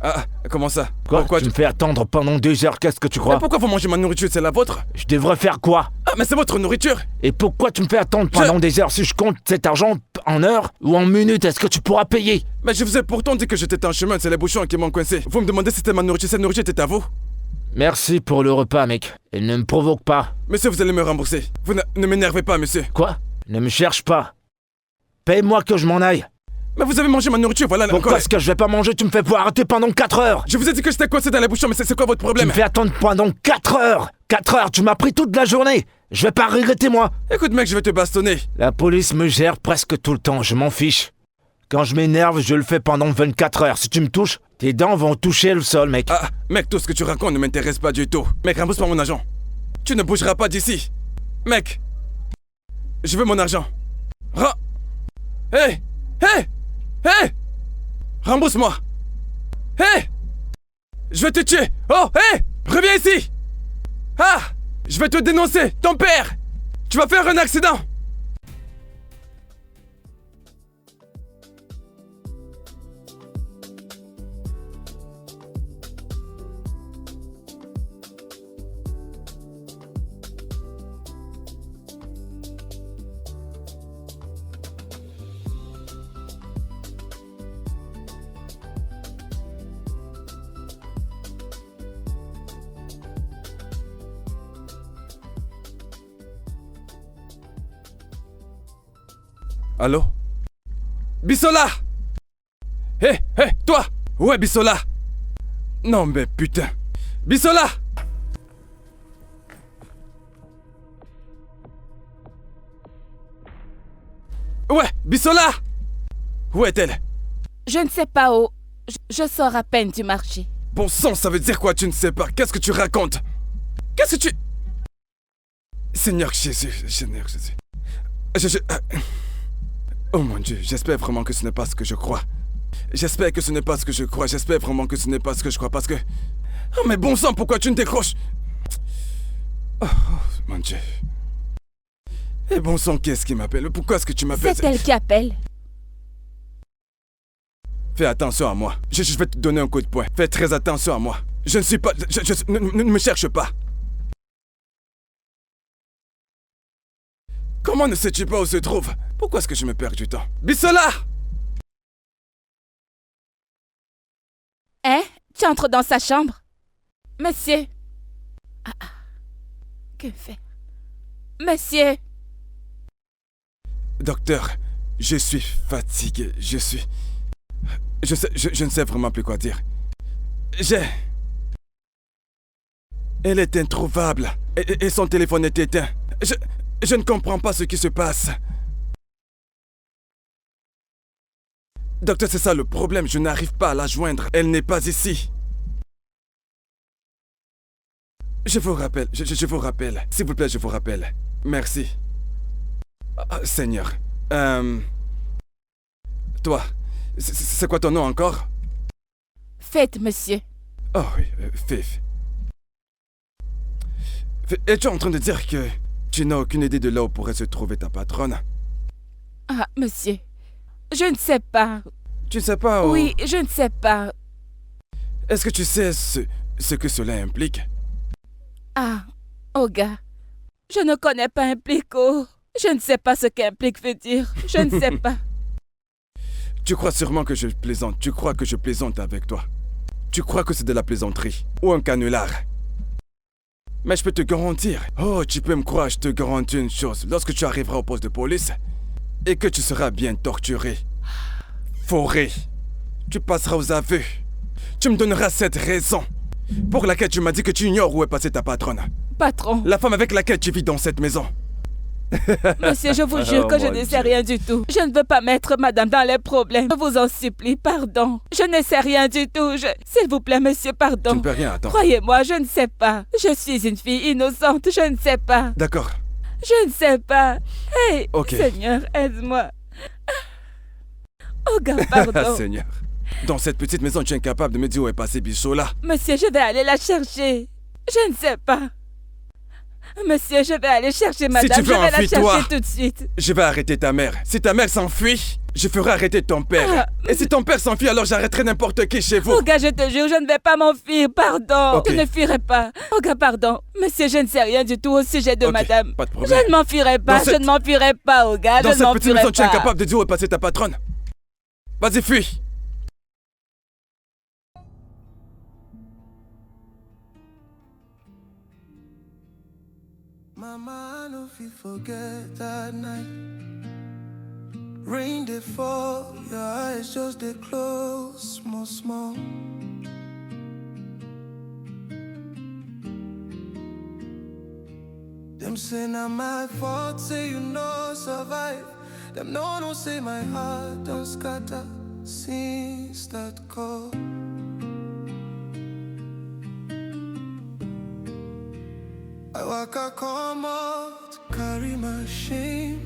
[SPEAKER 4] Ah, comment ça?
[SPEAKER 2] Quoi?
[SPEAKER 4] Pourquoi
[SPEAKER 2] Tu me fais attendre pendant 2 heures, qu'est-ce que tu
[SPEAKER 4] Mais
[SPEAKER 2] crois?
[SPEAKER 4] pourquoi vous mangez ma nourriture? C'est la vôtre?
[SPEAKER 2] Je devrais faire quoi?
[SPEAKER 4] Ah, mais c'est votre nourriture!
[SPEAKER 2] Et pourquoi tu me fais attendre pendant des heures? Si je compte cet argent en heures ou en minutes, est-ce que tu pourras payer?
[SPEAKER 4] Mais je vous ai pourtant dit que j'étais en chemin, c'est les bouchons qui m'ont coincé. Vous me demandez si c'était ma nourriture, cette nourriture était à vous?
[SPEAKER 2] Merci pour le repas, mec. Elle ne me provoque pas.
[SPEAKER 4] Monsieur, vous allez me rembourser. Vous ne m'énervez pas, monsieur.
[SPEAKER 2] Quoi? Ne me cherche pas. Paye-moi que je m'en aille.
[SPEAKER 4] Mais vous avez mangé ma nourriture, voilà
[SPEAKER 2] Pourquoi est-ce que je vais pas manger? Tu me fais pouvoir arrêter pendant 4 heures.
[SPEAKER 4] Je vous ai dit que j'étais coincé dans les bouchons, mais c'est quoi votre
[SPEAKER 2] Tu
[SPEAKER 4] problème?
[SPEAKER 2] me fais attendre pendant 4 heures. 4 heures, tu m'as pris toute la journée. Je vais pas regretter, moi.
[SPEAKER 4] Écoute, mec, je vais te bastonner.
[SPEAKER 2] La police me gère presque tout le temps, je m'en fiche. Quand je m'énerve, je le fais pendant 24 heures. Si tu me touches, tes dents vont toucher le sol, mec.
[SPEAKER 4] Ah, mec, tout ce que tu racontes ne m'intéresse pas du tout. Mec, rembourse-moi mon argent. Tu ne bougeras pas d'ici. Mec, je veux mon argent. Hey! Hey! Hey! Rembourse-moi. Hey! Je vais te tuer. Oh, hey! Reviens ici. Ah! Je vais te dénoncer, ton père. Tu vas faire un accident. Allô? Bissola! Hé, hé, toi! Où est Bissola? Non mais putain! Bissola! Ouais, Bissola! Où est-elle?
[SPEAKER 1] Je ne sais pas où. Je sors à peine du marché.
[SPEAKER 4] Bon sang, ça veut dire quoi, tu ne sais pas? Qu'est-ce que tu racontes? Qu'est-ce que tu... Seigneur Jésus, Seigneur Jésus. Oh mon Dieu, j'espère vraiment que ce n'est pas ce que je crois. J'espère que ce n'est pas ce que je crois. J'espère vraiment que ce n'est pas ce que je crois parce que... Oh mais bon sang, pourquoi tu ne décroches? Oh mon Dieu. Et bon sang, qu'est-ce qui m'appelle? Pourquoi est-ce que tu m'appelles?
[SPEAKER 1] C'est elle qui appelle.
[SPEAKER 4] Fais attention à moi. Je vais te donner un coup de poing. Fais très attention à moi. Je ne suis pas... ne me cherche pas. Comment ne sais-tu pas où se trouve? Pourquoi est-ce que je me perds du temps? Bissola!
[SPEAKER 1] Hein? Tu entres dans sa chambre? Monsieur. Que faire? Monsieur.
[SPEAKER 4] Docteur, je suis fatigué. Je ne sais vraiment plus quoi dire. Elle est introuvable. Et son téléphone est éteint. Je ne comprends pas ce qui se passe. Docteur, c'est ça le problème. Je n'arrive pas à la joindre. Elle n'est pas ici. Je vous rappelle. Je vous rappelle. S'il vous plaît, je vous rappelle. Merci. Seigneur. Toi, c'est quoi ton nom encore?
[SPEAKER 1] Faites, monsieur.
[SPEAKER 4] Oh oui, Fif. Es-tu en train de dire que tu n'as aucune idée de là où pourrait se trouver ta patronne?
[SPEAKER 1] Ah, monsieur. Je ne sais pas.
[SPEAKER 4] Tu ne sais pas où...
[SPEAKER 1] Oui, je ne sais pas.
[SPEAKER 4] Est-ce que tu sais ce que cela implique?
[SPEAKER 1] Ah, Oga. Je ne connais pas implico. Je ne sais pas ce qu'implique veut dire. Je ne sais pas.
[SPEAKER 4] Tu crois sûrement que je plaisante. Tu crois que je plaisante avec toi. Tu crois que c'est de la plaisanterie. Ou un canular. Mais je peux te garantir. Oh, tu peux me croire, je te garantis une chose. Lorsque tu arriveras au poste de police et que tu seras bien torturé, foré, tu passeras aux aveux. Tu me donneras cette raison pour laquelle tu m'as dit que tu ignores où est passée ta patronne.
[SPEAKER 1] Patron.
[SPEAKER 4] La femme avec laquelle tu vis dans cette maison.
[SPEAKER 1] Monsieur, je vous jure que je ne sais rien du tout. Je ne veux pas mettre madame dans les problèmes. Je vous en supplie, pardon. Je ne sais rien du tout. S'il vous plaît, monsieur, pardon.
[SPEAKER 4] Tu ne peux rien, attends.
[SPEAKER 1] Croyez-moi, je ne sais pas. Je suis une fille innocente, je ne sais pas.
[SPEAKER 4] D'accord.
[SPEAKER 1] Je ne sais pas. Hey,
[SPEAKER 4] Ok.
[SPEAKER 1] Seigneur, aide-moi. Oh, gars, pardon.
[SPEAKER 4] Seigneur. Dans cette petite maison, tu es incapable de me dire où est passé Bichot-là.
[SPEAKER 1] Monsieur, je vais aller la chercher. Je ne sais pas. Monsieur, je vais aller chercher madame.
[SPEAKER 4] Si tu veux,
[SPEAKER 1] je vais la
[SPEAKER 4] enfuis-toi.
[SPEAKER 1] chercher tout de suite.
[SPEAKER 4] Je vais arrêter ta mère. Si ta mère s'enfuit, je ferai arrêter ton père.
[SPEAKER 1] Ah,
[SPEAKER 4] Et si ton père s'enfuit, alors j'arrêterai n'importe qui chez vous.
[SPEAKER 1] Oh, gars, je te jure, je ne vais pas m'enfuir. Pardon.
[SPEAKER 4] Ok.
[SPEAKER 1] Je ne fuirai pas. Oh, gars, pardon. Monsieur, je ne sais rien du tout au sujet de
[SPEAKER 4] Ok,
[SPEAKER 1] madame.
[SPEAKER 4] pas de problème.
[SPEAKER 1] Je ne m'enfuirai pas.
[SPEAKER 4] Dans cette-
[SPEAKER 1] Je ne m'enfuirai pas, oh, gars.
[SPEAKER 4] Dans
[SPEAKER 1] Je ne
[SPEAKER 4] cette petite
[SPEAKER 1] m'enfuirai
[SPEAKER 4] maison, tu es
[SPEAKER 1] pas.
[SPEAKER 4] incapable de dire où est passée ta patronne. Vas-y, fuis.
[SPEAKER 5] Mama, I no fit forget that night. Rain they fall, your eyes just they close, small, small. Them say na my fault, say you no survive. Them no say my heart don't scatter since that call. I waka come out, carry my shame.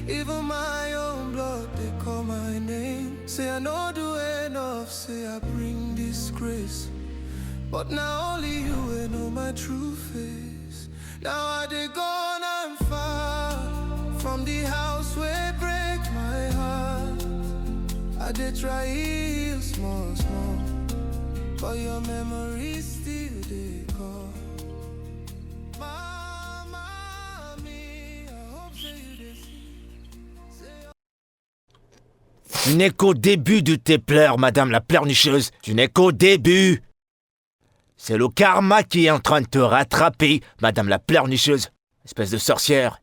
[SPEAKER 5] Even my own blood, they call my name. Say I no do enough, say I bring disgrace. But now only you will know my true face. Now I dey gone and far from the house where break my heart. I dey try heal small, small, but your memory still dey call. Mama, me, I hope say you dey see.
[SPEAKER 2] Tu n'es qu'au début de tes pleurs, madame la pleurnicheuse. Tu n'es qu'au début. C'est le karma qui est en train de te rattraper, madame la pleurnicheuse. Espèce de sorcière.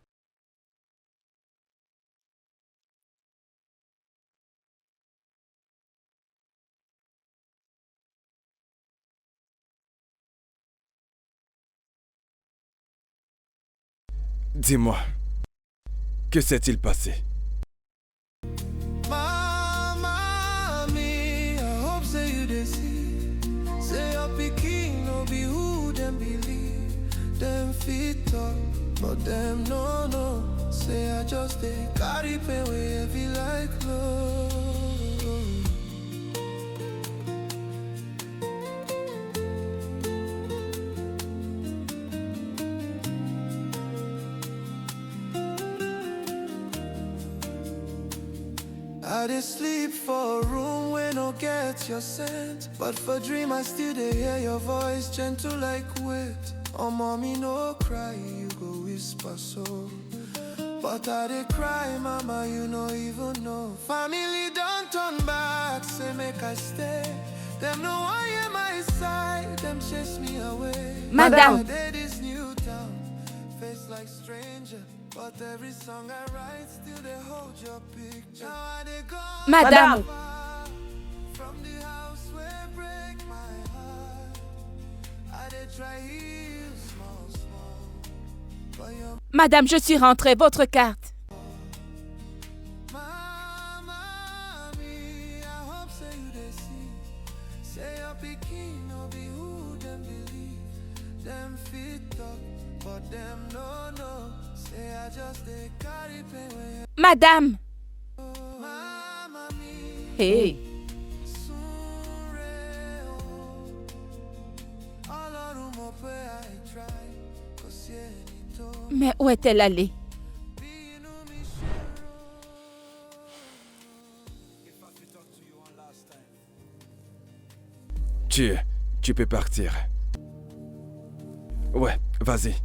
[SPEAKER 4] Dis-moi, que s'est-il passé?
[SPEAKER 5] Mama, me, I hope say you dey see. Say your pikin no be who them believe. Them fit talk, but them no know. Say I just dey carry pain way heavy like load. I dey sleep for a room where no get your scent. But for dream I still dey hear your voice gentle like wet. Oh mommy no cry, you go whisper so. But I dey cry, mama, you no even know. Family don't turn back, say make I stay. Them no one hear my side, them chase me away.
[SPEAKER 1] Madame.
[SPEAKER 5] I did this new town, face like stranger, but every song I write still they hold your picture. Now I they gone
[SPEAKER 1] Madame.
[SPEAKER 5] far from the house where break my heart. I they try heal small, small, but your
[SPEAKER 1] Madame, je suis rentrée. Votre carte.
[SPEAKER 5] mama me, I hope say you they see. Say your pikin no be who them believe. Them fit up, but them no no. Say I just they carry pain when
[SPEAKER 1] Madame.
[SPEAKER 5] you mama me.
[SPEAKER 1] Hey.
[SPEAKER 5] Sure, oh. Ọlọ́run mọ̀ pé I try, kò sí ẹni tó
[SPEAKER 1] Mais où est-elle allée?
[SPEAKER 5] bínú mi ṣòro.
[SPEAKER 4] Tu peux partir. Ouais, vas-y.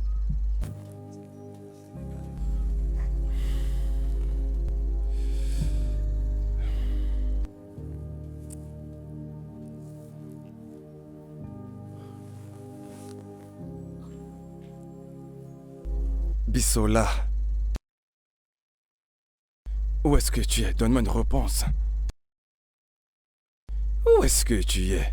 [SPEAKER 4] Bissola. Où est-ce que tu es? Donne-moi une réponse. Où est-ce que tu es?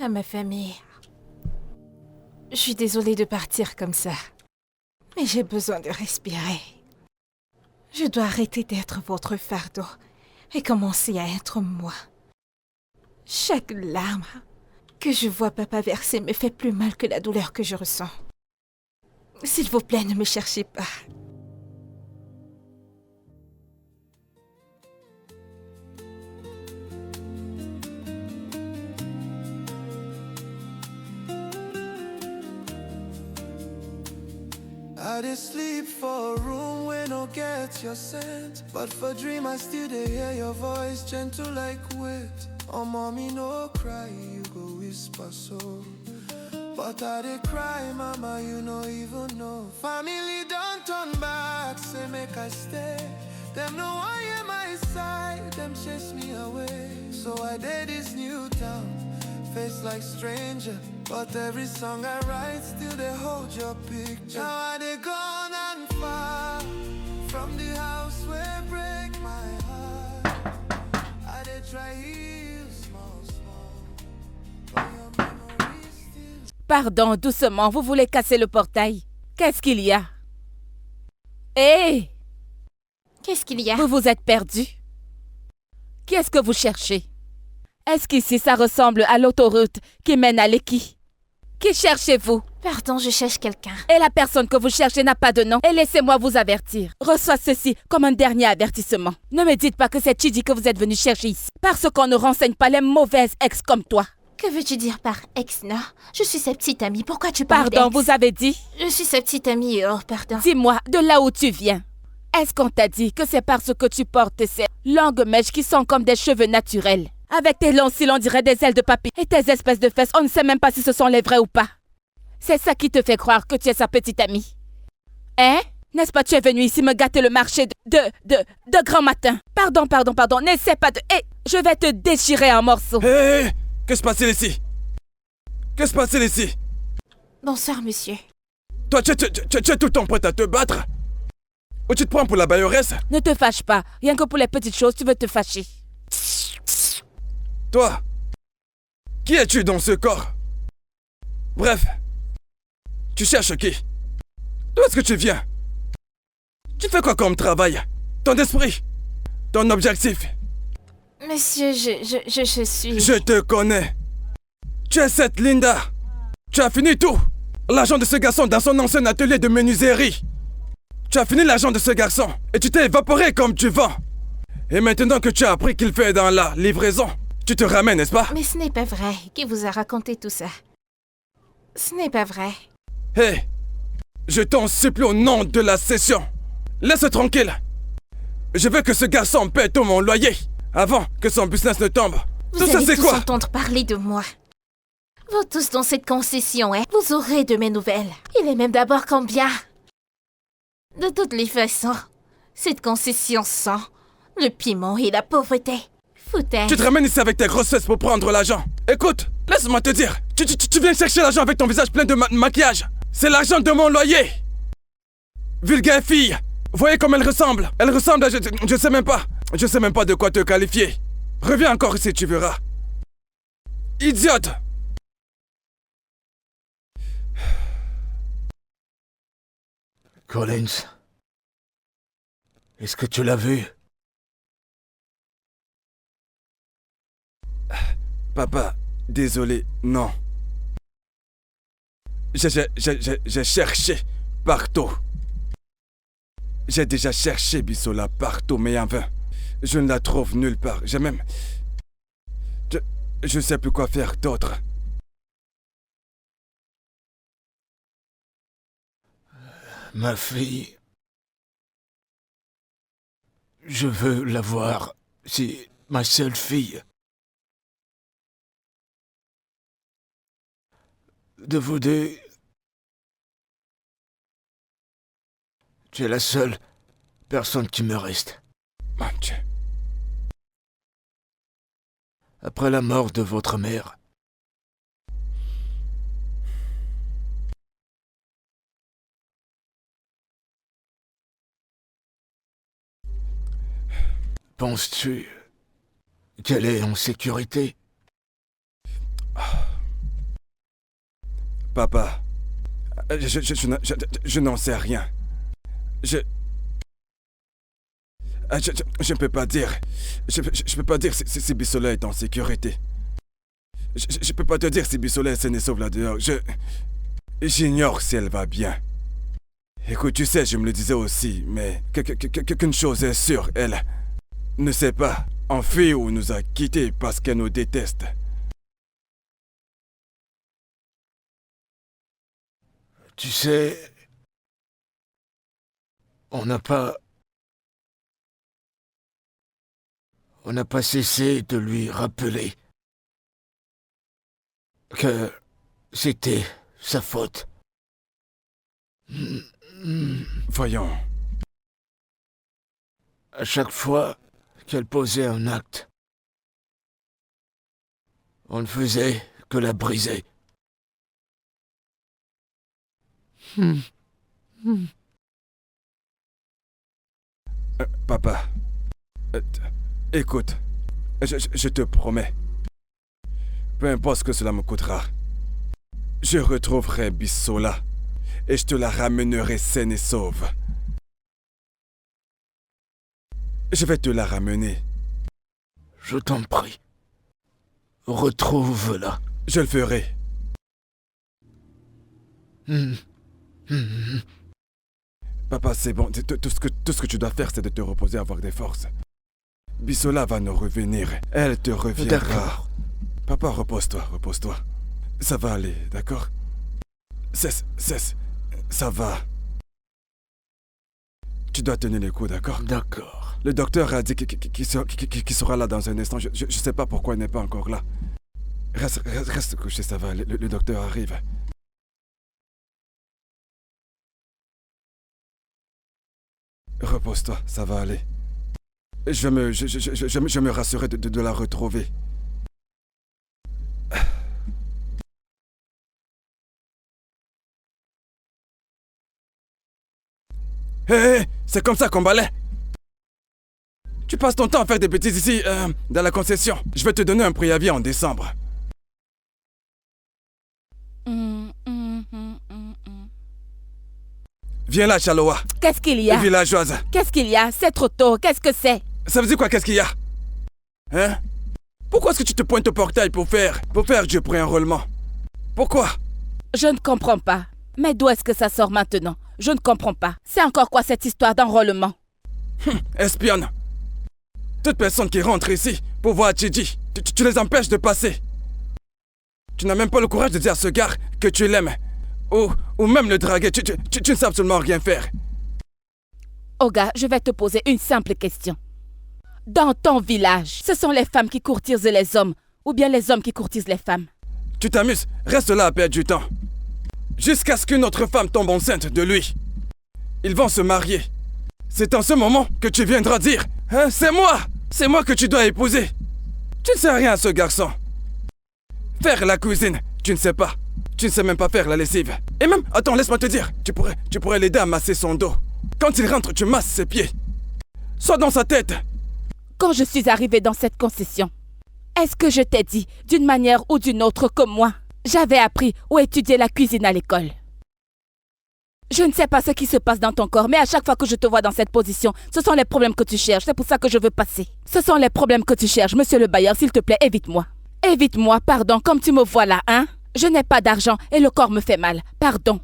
[SPEAKER 3] À ma famille. Je suis désolée de partir comme ça. Mais j'ai besoin de respirer. Je dois arrêter d'être votre fardeau et commencer à être moi. Chaque larme que je vois papa verser me fait plus mal que la douleur que je ressens. S'il vous plaît, ne me cherchez pas.
[SPEAKER 5] I dey sleep for a room where no get your scent, but for dream I still dey hear your voice, gentle like wit. Oh mommy, no cry, you go whisper so. But I dey cry, mama, you no even know. Family don't turn back, say make I stay. Them no one hear my side, them chase me away. So I did this new town, face like stranger, but every song I write still they hold your picture. Now I they gone and far from the house where break my heart. I they try heal small, small, but your memory still.
[SPEAKER 1] Pardon, doucement, vous voulez casser le portail. Qu'est-ce qu'il y a? Hé!
[SPEAKER 3] Qu'est-ce qu'il y a?
[SPEAKER 1] Vous vous êtes perdu. Qu'est-ce que vous cherchez? Est-ce qu'ici ça ressemble à l'autoroute qui mène à Lekki? Qui cherchez-vous?
[SPEAKER 3] Pardon, je cherche quelqu'un.
[SPEAKER 1] Et la personne que vous cherchez n'a pas de nom. Et laissez-moi vous avertir. Reçois ceci comme un dernier avertissement. Ne me dites pas que c'est Chidi que vous êtes venu chercher ici. Parce qu'on ne renseigne pas les mauvaises ex comme toi.
[SPEAKER 3] Que veux-tu dire par ex, non? Je suis sa petite amie. Pourquoi tu parles
[SPEAKER 1] Pardon,
[SPEAKER 3] d'ex?
[SPEAKER 1] vous avez dit?
[SPEAKER 3] Je suis sa petite amie, oh, pardon.
[SPEAKER 1] Dis-moi, de là où tu viens, est-ce qu'on t'a dit que c'est parce que tu portes ces longues mèches qui sont comme des cheveux naturels? Avec tes longs cils, on dirait des ailes de papy. Et tes espèces de fesses, on ne sait même pas si ce sont les vrais ou pas. C'est ça qui te fait croire que tu es sa petite amie. Hein? N'est-ce pas, tu es venu ici me gâter le marché de grand matin? Pardon, n'essaie pas de... Hé, je vais te déchirer en morceaux.
[SPEAKER 4] Hé, que se passe-t-il ici? Que se passe-t-il ici?
[SPEAKER 3] Bonsoir, monsieur.
[SPEAKER 4] Toi, tu es tout le temps prête à te battre? Ou tu te prends pour la bailleresse?
[SPEAKER 1] Ne te fâche pas. Rien que pour les petites choses, tu veux te fâcher.
[SPEAKER 4] Toi, qui es-tu dans ce corps? Bref, tu cherches qui? D'où est-ce que tu viens? Tu fais quoi comme travail? Ton esprit? Ton objectif?
[SPEAKER 3] Monsieur, je suis...
[SPEAKER 4] Je te connais. Tu es cette Linda. Tu as fini tout. L'argent de ce garçon dans son ancien atelier de menuiserie. Tu as fini l'argent de ce garçon et tu t'es évaporé comme tu vends. Et maintenant que tu as appris qu'il fait dans la livraison, tu te ramènes, n'est-ce pas?
[SPEAKER 3] Mais ce n'est pas vrai. Qui vous a raconté tout ça? Ce n'est pas vrai.
[SPEAKER 4] Hé, je t'en supplie au nom de la session. Laisse tranquille. Je veux que ce garçon paie tout mon loyer avant que son business ne tombe.
[SPEAKER 3] Vous
[SPEAKER 4] Tout ça,
[SPEAKER 3] allez
[SPEAKER 4] c'est
[SPEAKER 3] tous
[SPEAKER 4] quoi?
[SPEAKER 3] entendre parler de moi. Vous tous dans cette concession, hein? Vous aurez de mes nouvelles. Il est même d'abord combien? De toutes les façons, cette concession sent le piment et la pauvreté. Foutaise.
[SPEAKER 4] Tu te ramènes ici avec tes grosses fesses pour prendre l'argent. Écoute, laisse-moi te dire. Tu viens chercher l'argent avec ton visage plein de maquillage. C'est l'argent de mon loyer. Vulgaire fille. Voyez comme elle ressemble. Elle ressemble à... Je sais même pas. Je sais même pas de quoi te qualifier. Reviens encore ici, tu verras. Idiote.
[SPEAKER 2] Collins, est-ce que tu l'as vu?
[SPEAKER 4] Papa, désolé, non. J'ai cherché partout. J'ai déjà cherché Bissola partout, mais en vain. Je ne la trouve nulle part. J'ai même... Je ne sais plus quoi faire d'autre.
[SPEAKER 2] Ma fille... Je veux la voir. C'est ma seule fille. De vous deux... Tu es la seule personne qui me reste.
[SPEAKER 4] Mon Dieu.
[SPEAKER 2] Après la mort de votre mère. Penses-tu qu'elle est en sécurité?
[SPEAKER 4] Papa, je n'en sais rien. Je ne peux pas dire. Je peux pas dire si Bissola est en sécurité. Je peux pas te dire si Bissola est saine et sauve là-dehors. J'ignore si elle va bien. Écoute, tu sais, je me le disais aussi, mais qu'une chose est sûre, elle ne s'est pas enfuie ou nous a quittés parce qu'elle nous déteste.
[SPEAKER 2] Tu sais, on n'a pas cessé de lui rappeler que c'était sa faute.
[SPEAKER 4] Voyons.
[SPEAKER 2] À chaque fois qu'elle posait un acte, on ne faisait que la briser.
[SPEAKER 4] Papa, écoute, je te promets, peu importe ce que cela me coûtera, je retrouverai Bissola et je te la ramènerai saine et sauve. Je vais te la ramener.
[SPEAKER 2] Je t'en prie, retrouve-la.
[SPEAKER 4] Je le ferai. Papa, c'est bon. Tout ce que tu dois faire, c'est de te reposer, avoir des forces. Bissola va nous revenir. Elle te reviendra.
[SPEAKER 2] D'accord.
[SPEAKER 4] Papa, repose-toi. Ça va aller, d'accord? Cesse. Ça va. Tu dois tenir les coups, d'accord?
[SPEAKER 2] D'accord.
[SPEAKER 4] Le docteur a dit qu'il sera là dans un instant. Je sais pas pourquoi il n'est pas encore là. Reste couché, ça va aller. Le docteur arrive. Repose-toi, ça va aller. Je me rassurer de la retrouver. Hé, c'est comme ça qu'on balaie. Tu passes ton temps à faire des bêtises ici, dans la concession. Je vais te donner un préavis en décembre. Viens là, Chaloa.
[SPEAKER 1] Qu'est-ce qu'il y a?
[SPEAKER 4] Villageoise.
[SPEAKER 1] Qu'est-ce qu'il y a? C'est trop tôt. Qu'est-ce que c'est?
[SPEAKER 4] Ça veut dire quoi, qu'est-ce qu'il y a? Hein? Pourquoi est-ce que tu te pointes au portail pour faire du pré-enrôlement? Pourquoi?
[SPEAKER 1] Je ne comprends pas. Mais d'où est-ce que ça sort maintenant? Je ne comprends pas. C'est encore quoi cette histoire d'enrôlement?
[SPEAKER 4] Espionne. Toute personne qui rentre ici pour voir Chidi, tu les empêches de passer. Tu n'as même pas le courage de dire à ce gars que tu l'aimes. Ou même le draguer. Tu ne sais absolument rien faire.
[SPEAKER 1] Oga, je vais te poser une simple question. Dans ton village, ce sont les femmes qui courtisent les hommes ou bien les hommes qui courtisent les femmes?
[SPEAKER 4] Tu t'amuses, reste là à perdre du temps. Jusqu'à ce qu'une autre femme tombe enceinte de lui. Ils vont se marier. C'est en ce moment que tu viendras dire hein, c'est moi que tu dois épouser. Tu ne sais rien à ce garçon. Faire la cuisine, tu ne sais pas. Tu ne sais même pas faire la lessive. Et même, attends, laisse-moi te dire, tu pourrais l'aider à masser son dos. Quand il rentre, tu masses ses pieds. Sois dans sa tête.
[SPEAKER 1] Quand je suis arrivée dans cette concession, est-ce que je t'ai dit, d'une manière ou d'une autre, que moi, j'avais appris ou étudié la cuisine à l'école? Je ne sais pas ce qui se passe dans ton corps, mais à chaque fois que je te vois dans cette position, ce sont les problèmes que tu cherches. C'est pour ça que je veux passer. Ce sont les problèmes que tu cherches. Monsieur le bailleur, s'il te plaît, évite-moi. Évite-moi, pardon, comme tu me vois là, hein? Je n'ai pas d'argent et le corps me fait mal. Pardon.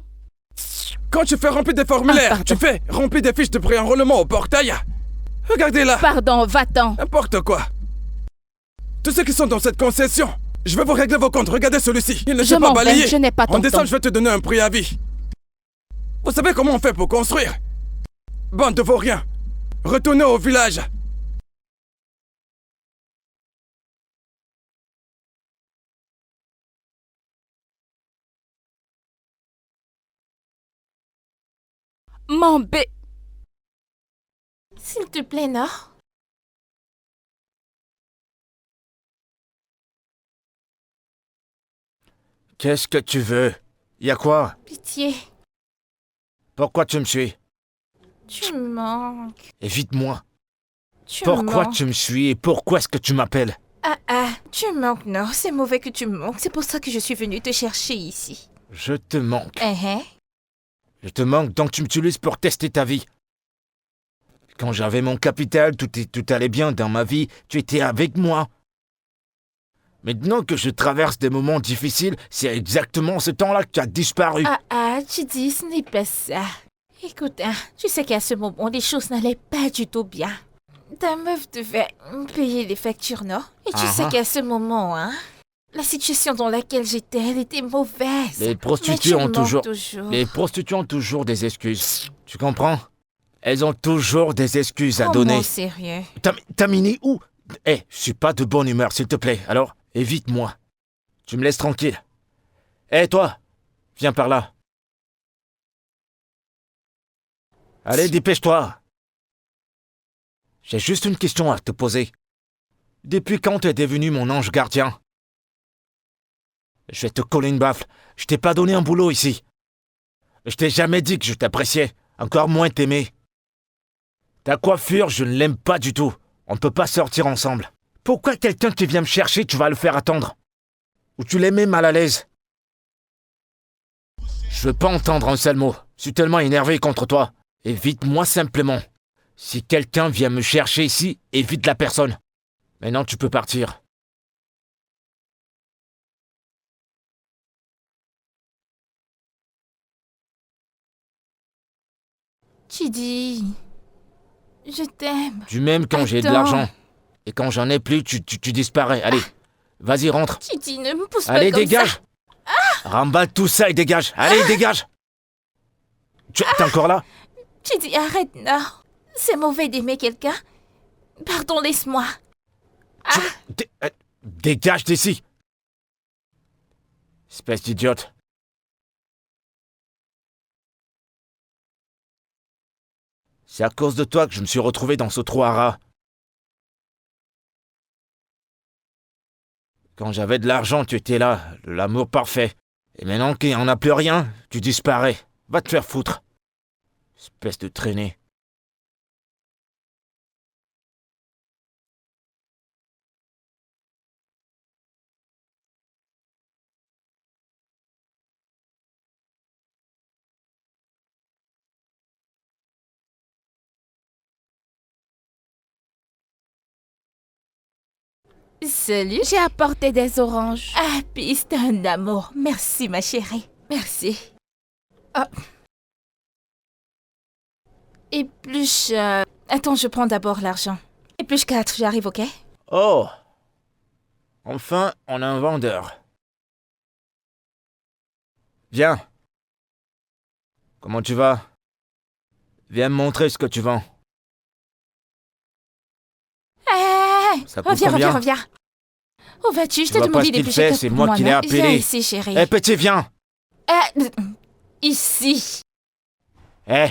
[SPEAKER 4] Quand tu fais remplir des formulaires,
[SPEAKER 1] pardon.
[SPEAKER 4] tu fais remplir des fiches de pré-enrôlement au portail. Regardez là.
[SPEAKER 1] Pardon, va-t'en.
[SPEAKER 4] N'importe quoi. Tous ceux qui sont dans cette concession, je vais vous régler vos comptes. Regardez celui-ci. Il ne
[SPEAKER 1] Je
[SPEAKER 4] sait pas
[SPEAKER 1] m'en vais,
[SPEAKER 4] balayer.
[SPEAKER 1] je n'ai pas ton
[SPEAKER 4] En décembre,
[SPEAKER 1] temps.
[SPEAKER 4] je vais te donner un préavis. Vous savez comment on fait pour construire? Bande de vauriens. Retournez au village.
[SPEAKER 1] Mon bé...
[SPEAKER 3] S'il te plaît, non?
[SPEAKER 2] Qu'est-ce que tu veux? Y a quoi?
[SPEAKER 3] Pitié,
[SPEAKER 2] Pourquoi tu me suis?
[SPEAKER 3] tu me manques.
[SPEAKER 2] Évite-moi.
[SPEAKER 3] Tu me
[SPEAKER 2] Pourquoi
[SPEAKER 3] manques.
[SPEAKER 2] tu me suis et pourquoi est-ce que tu m'appelles?
[SPEAKER 3] Tu me manques, non? C'est mauvais que tu me manques. C'est pour ça que je suis venue te chercher ici.
[SPEAKER 2] Je te manque.
[SPEAKER 3] Hein?
[SPEAKER 2] Je te manque donc tu m'utilises pour tester ta vie. Quand j'avais mon capital, tout allait bien dans ma vie, tu étais avec moi. Maintenant que je traverse des moments difficiles, c'est exactement ce temps-là que tu as disparu.
[SPEAKER 3] Tu dis, ce n'est pas ça. Écoute, tu sais qu'à ce moment, les choses n'allaient pas du tout bien. Ta meuf devait payer les factures, non? Et tu sais qu'à ce moment, la situation dans laquelle j'étais, elle était mauvaise.
[SPEAKER 2] Les
[SPEAKER 3] Mais
[SPEAKER 2] prostituées
[SPEAKER 3] tu me
[SPEAKER 2] ont
[SPEAKER 3] manques
[SPEAKER 2] toujours...
[SPEAKER 3] toujours.
[SPEAKER 2] Les prostituées ont toujours des excuses. Tu comprends? Elles ont toujours des excuses à
[SPEAKER 3] Oh,
[SPEAKER 2] donner.
[SPEAKER 3] mon sérieux.
[SPEAKER 2] T'as miné où? Je suis pas de bonne humeur, s'il te plaît. Alors, évite-moi. Tu me laisses tranquille. Toi, viens par là. Allez, dépêche-toi. J'ai juste une question à te poser. Depuis quand t'es devenu mon ange gardien? Je vais te coller une baffe. Je t'ai pas donné un boulot ici. Je t'ai jamais dit que je t'appréciais, encore moins t'aimer. Ta coiffure, je ne l'aime pas du tout. On ne peut pas sortir ensemble. Pourquoi quelqu'un qui vient me chercher, tu vas le faire attendre? Ou tu les mets mal à l'aise? Je veux pas entendre un seul mot. Je suis tellement énervé contre toi. Évite-moi simplement. Si quelqu'un vient me chercher ici, évite la personne. Maintenant, tu peux partir.
[SPEAKER 3] Chidi, je t'aime.
[SPEAKER 2] Tu m'aimes quand j'ai de
[SPEAKER 3] Attends.
[SPEAKER 2] l'argent. Et quand j'en ai plus, tu disparais. Allez, vas-y, rentre.
[SPEAKER 3] Chidi, ne me pousse
[SPEAKER 2] Allez,
[SPEAKER 3] pas comme
[SPEAKER 2] dégage.
[SPEAKER 3] ça.
[SPEAKER 2] Remballe tout ça et dégage. Allez, dégage. T'es encore là?
[SPEAKER 3] Chidi, arrête, non. C'est mauvais d'aimer quelqu'un. Pardon, laisse-moi.
[SPEAKER 2] Dégage d'ici. Espèce d'idiote. C'est à cause de toi que je me suis retrouvé dans ce trou à rats. Quand j'avais de l'argent, tu étais là, l'amour parfait. Et maintenant qu'il n'y en a plus rien, tu disparais. Va te faire foutre. Espèce de traînée.
[SPEAKER 3] Salut.
[SPEAKER 1] J'ai apporté des oranges.
[SPEAKER 3] Ah, piste, un amour. Merci, ma chérie. Merci. Ah. Épluche... Attends, je prends d'abord l'argent. Épluche 4, j'arrive, ok?
[SPEAKER 2] Oh! Enfin, on a un vendeur. Viens. Comment tu vas? Viens me montrer ce que tu vends.
[SPEAKER 3] Hé,
[SPEAKER 2] Ça coûte
[SPEAKER 3] reviens,
[SPEAKER 2] combien?
[SPEAKER 3] reviens. Où vas-tu? Je
[SPEAKER 2] Tu
[SPEAKER 3] t'ai
[SPEAKER 2] vois pas
[SPEAKER 3] demandé
[SPEAKER 2] ce qu'il
[SPEAKER 3] d'éplucher
[SPEAKER 2] fait,
[SPEAKER 3] 4
[SPEAKER 2] c'est
[SPEAKER 3] pour
[SPEAKER 2] moi qui l'ai
[SPEAKER 3] non?
[SPEAKER 2] appelé.
[SPEAKER 3] Viens ici, chérie.
[SPEAKER 2] Eh, petit, viens!
[SPEAKER 3] Ici.
[SPEAKER 2] Eh,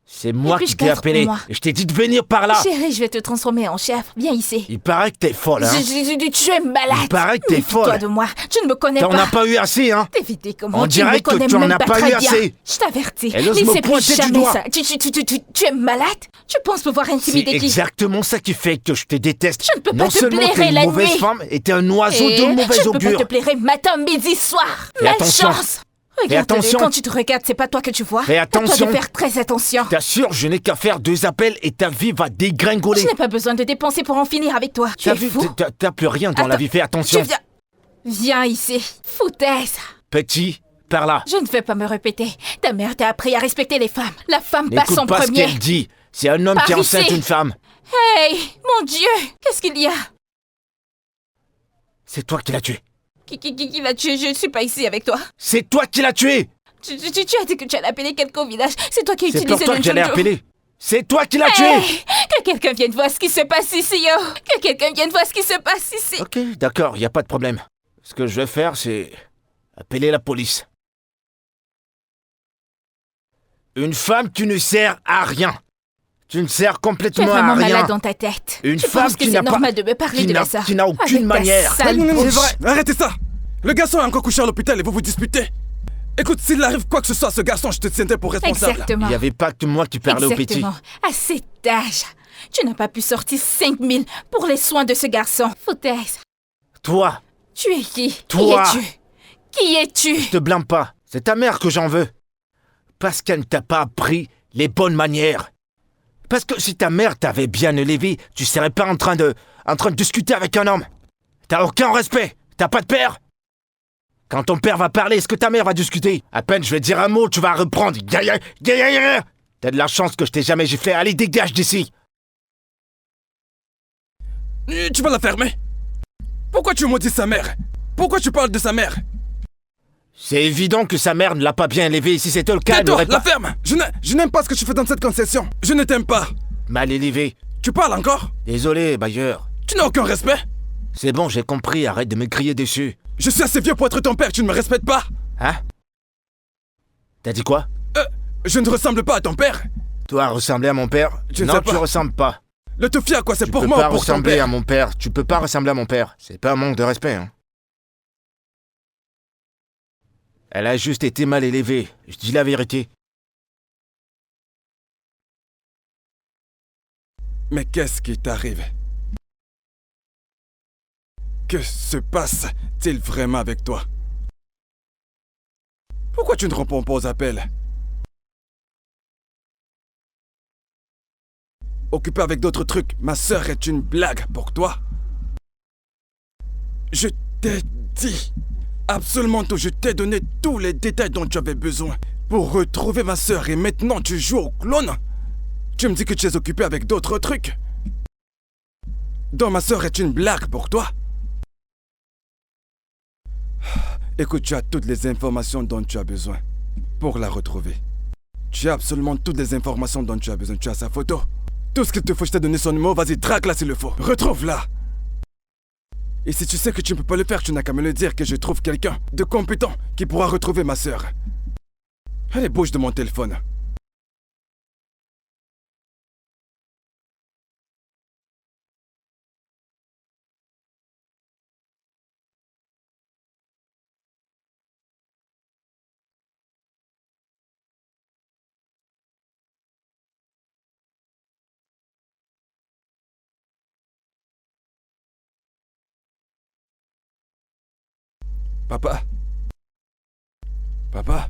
[SPEAKER 2] c'est moi
[SPEAKER 3] Épluche
[SPEAKER 2] qui t'ai
[SPEAKER 3] 4
[SPEAKER 2] appelé.
[SPEAKER 3] pour moi.
[SPEAKER 2] Et je t'ai dit de venir par là.
[SPEAKER 3] Chérie, je vais te transformer en chef. Viens ici.
[SPEAKER 2] Il paraît que t'es folle, hein?
[SPEAKER 3] Tu es malade.
[SPEAKER 2] Il paraît que t'es
[SPEAKER 3] Méfie-toi
[SPEAKER 2] folle.
[SPEAKER 3] de moi. Tu ne me connais
[SPEAKER 2] T'en
[SPEAKER 3] pas.
[SPEAKER 2] as pas eu assez, hein?
[SPEAKER 3] Évitez comment
[SPEAKER 2] On
[SPEAKER 3] tu ne me
[SPEAKER 2] dirait que
[SPEAKER 3] connais
[SPEAKER 2] tu en
[SPEAKER 3] même
[SPEAKER 2] as pas
[SPEAKER 3] très
[SPEAKER 2] eu
[SPEAKER 3] bien.
[SPEAKER 2] assez.
[SPEAKER 3] Je t'avertis.
[SPEAKER 2] Elle ose me
[SPEAKER 3] Laissez plus
[SPEAKER 2] pointer du
[SPEAKER 3] jamais
[SPEAKER 2] doigt.
[SPEAKER 3] ça. Tu es malade? Tu penses pouvoir
[SPEAKER 2] C'est
[SPEAKER 3] intimider qui?
[SPEAKER 2] exactement ça qui fait que je te déteste.
[SPEAKER 3] Je ne peux pas
[SPEAKER 2] non
[SPEAKER 3] te
[SPEAKER 2] seulement t'es
[SPEAKER 3] blairer
[SPEAKER 2] une
[SPEAKER 3] la
[SPEAKER 2] mauvaise
[SPEAKER 3] nuit.
[SPEAKER 2] femme, et t'es un oiseau
[SPEAKER 3] Et
[SPEAKER 2] de mauvaise
[SPEAKER 3] je ne peux pas
[SPEAKER 2] augure.
[SPEAKER 3] te blairer matin, midi, soir.
[SPEAKER 2] Fais attention.
[SPEAKER 3] Malchance.
[SPEAKER 2] Fais attention.
[SPEAKER 3] Regarde-le, quand tu te regardes, c'est pas toi que tu vois.
[SPEAKER 2] Fais
[SPEAKER 3] À toi
[SPEAKER 2] attention.
[SPEAKER 3] de faire très attention.
[SPEAKER 2] T'assures, je n'ai qu'à faire 2 appels et ta vie va dégringoler.
[SPEAKER 3] Je n'ai pas besoin de dépenser pour en finir avec toi. Tu
[SPEAKER 2] T'as
[SPEAKER 3] es
[SPEAKER 2] vu,
[SPEAKER 3] fou.
[SPEAKER 2] t'as plus rien dans la
[SPEAKER 3] Attends,
[SPEAKER 2] vie, fais attention.
[SPEAKER 3] Tu viens ici. Foutaise.
[SPEAKER 2] Petit, par là.
[SPEAKER 3] Je ne vais pas me répéter. Ta mère t'a appris à respecter les femmes. La femme passe en
[SPEAKER 2] N'écoute pas ce
[SPEAKER 3] premier.
[SPEAKER 2] qu'elle dit. C'est un homme
[SPEAKER 3] Par
[SPEAKER 2] qui enceinte
[SPEAKER 3] ici.
[SPEAKER 2] une femme.
[SPEAKER 3] Hey, mon Dieu, qu'est-ce qu'il y a?
[SPEAKER 2] C'est toi qui l'as tué.
[SPEAKER 3] Qui l'a tué? Je ne suis pas ici avec toi.
[SPEAKER 2] C'est toi qui l'as tué.
[SPEAKER 3] Tu as dit que tu allais appeler quelqu'un au village. C'est toi qui as
[SPEAKER 2] C'est
[SPEAKER 3] utilisé
[SPEAKER 2] pour toi
[SPEAKER 3] le
[SPEAKER 2] que j'allais
[SPEAKER 3] Jojo.
[SPEAKER 2] appeler. C'est toi qui l'as tué.
[SPEAKER 3] Hey, que quelqu'un vienne voir ce qui se passe ici, yo. Que quelqu'un vienne voir ce qui se passe ici.
[SPEAKER 2] Ok, d'accord, y a pas de problème. Ce que je vais faire, c'est appeler la police. Une femme, tu ne sers à rien. Tu ne sers
[SPEAKER 3] Tu es
[SPEAKER 2] complètement
[SPEAKER 3] vraiment
[SPEAKER 2] à rien.
[SPEAKER 3] malade dans ta tête.
[SPEAKER 2] Une
[SPEAKER 3] tu
[SPEAKER 2] femme
[SPEAKER 3] penses que
[SPEAKER 2] qui
[SPEAKER 3] c'est
[SPEAKER 2] n'a pas-
[SPEAKER 3] normal de me parler
[SPEAKER 2] qui
[SPEAKER 3] de
[SPEAKER 2] n'a-
[SPEAKER 3] la sorte.
[SPEAKER 2] qui n'a aucune
[SPEAKER 3] Avec ta
[SPEAKER 2] manière.
[SPEAKER 3] sale
[SPEAKER 4] Non,
[SPEAKER 3] bouche.
[SPEAKER 4] c'est vrai, arrêtez ça. Le garçon est encore couché à l'hôpital et vous vous disputez. Écoute, s'il arrive quoi que ce soit à ce garçon, je te tiendrai pour responsable.
[SPEAKER 3] Exactement.
[SPEAKER 2] Il n'y avait pas que moi qui parlais au petit.
[SPEAKER 3] Exactement. À cet âge, tu n'as pas pu sortir 5 000 pour les soins de ce garçon. Foutaise.
[SPEAKER 2] Toi,
[SPEAKER 3] Tu es qui?
[SPEAKER 2] Toi.
[SPEAKER 3] Qui es-tu? Qui es-tu?
[SPEAKER 2] je te blâme pas. C'est ta mère que j'en veux. Parce qu'elle ne t'a pas appris les bonnes manières. Parce que si ta mère t'avait bien élevé, tu serais pas en train de discuter avec un homme. T'as aucun respect. T'as pas de père. Quand ton père va parler, est-ce que ta mère va discuter? À peine je vais dire un mot, tu vas reprendre. T'as de la chance que je t'ai jamais giflé. Allez, dégage d'ici.
[SPEAKER 4] Tu vas la fermer. Pourquoi tu maudis sa mère? Pourquoi tu parles de sa mère?
[SPEAKER 2] C'est évident que sa mère ne l'a pas bien élevé. Si c'était le cas, elle
[SPEAKER 4] Tais-toi,
[SPEAKER 2] n'aurait
[SPEAKER 4] la
[SPEAKER 2] pas
[SPEAKER 4] ferme. Je n'aime pas ce que tu fais dans cette concession. Je ne t'aime pas.
[SPEAKER 2] mal élevé.
[SPEAKER 4] Tu parles encore?
[SPEAKER 2] Désolé, bailleur.
[SPEAKER 4] Tu n'as aucun respect?
[SPEAKER 2] C'est bon, j'ai compris. Arrête de me crier dessus.
[SPEAKER 4] Je suis assez vieux pour être ton père, tu ne me respectes pas.
[SPEAKER 2] Hein? T'as dit quoi?
[SPEAKER 4] Je ne ressemble pas à ton père.
[SPEAKER 2] Toi, ressembler à mon père?
[SPEAKER 4] Je ne
[SPEAKER 2] Non,
[SPEAKER 4] sais
[SPEAKER 2] tu
[SPEAKER 4] pas.
[SPEAKER 2] ressembles pas.
[SPEAKER 4] Le touffi à quoi? C'est
[SPEAKER 2] Tu
[SPEAKER 4] pour
[SPEAKER 2] peux
[SPEAKER 4] moi
[SPEAKER 2] pas
[SPEAKER 4] ou pour ton
[SPEAKER 2] ressembler
[SPEAKER 4] père?
[SPEAKER 2] à mon père. Tu peux pas ressembler à mon père. C'est pas un manque de respect, hein. Elle a juste été mal élevée. Je dis la vérité.
[SPEAKER 4] Mais qu'est-ce qui t'arrive? Que se passe-t-il vraiment avec toi? Pourquoi tu ne réponds pas aux appels? Occupé avec d'autres trucs, ma sœur est une blague pour toi. Je t'ai dit absolument tout, je t'ai donné tous les détails dont tu avais besoin pour retrouver ma sœur et maintenant tu joues au clone? Tu me dis que tu es occupé avec d'autres trucs. Donc ma sœur est une blague pour toi. Écoute, tu as toutes les informations dont tu as besoin pour la retrouver. Tu as absolument toutes les informations dont tu as besoin. Tu as sa photo. Tout ce qu'il te faut, je t'ai donné son numéro. Vas-y, traque-la s'il le faut. Retrouve-la. Et si tu sais que tu ne peux pas le faire, tu n'as qu'à me le dire que je trouve quelqu'un de compétent qui pourra retrouver ma sœur. Allez, bouge de mon téléphone. Papa? Papa?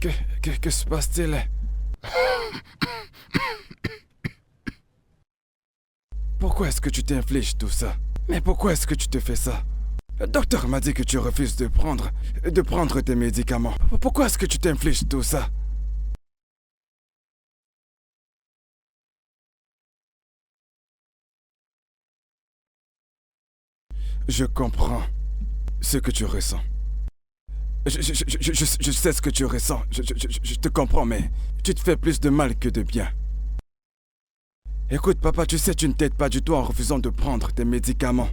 [SPEAKER 4] Que se passe-t-il? Pourquoi est-ce que tu t'infliges tout ça? Mais pourquoi est-ce que tu te fais ça? Le docteur m'a dit que tu refuses de prendre tes médicaments. Pourquoi est-ce que tu t'infliges tout ça? Je comprends ce que tu ressens. Je sais ce que tu ressens. Je te comprends, mais tu te fais plus de mal que de bien. Écoute, papa, tu sais, tu ne t'aides pas du tout en refusant de prendre tes médicaments.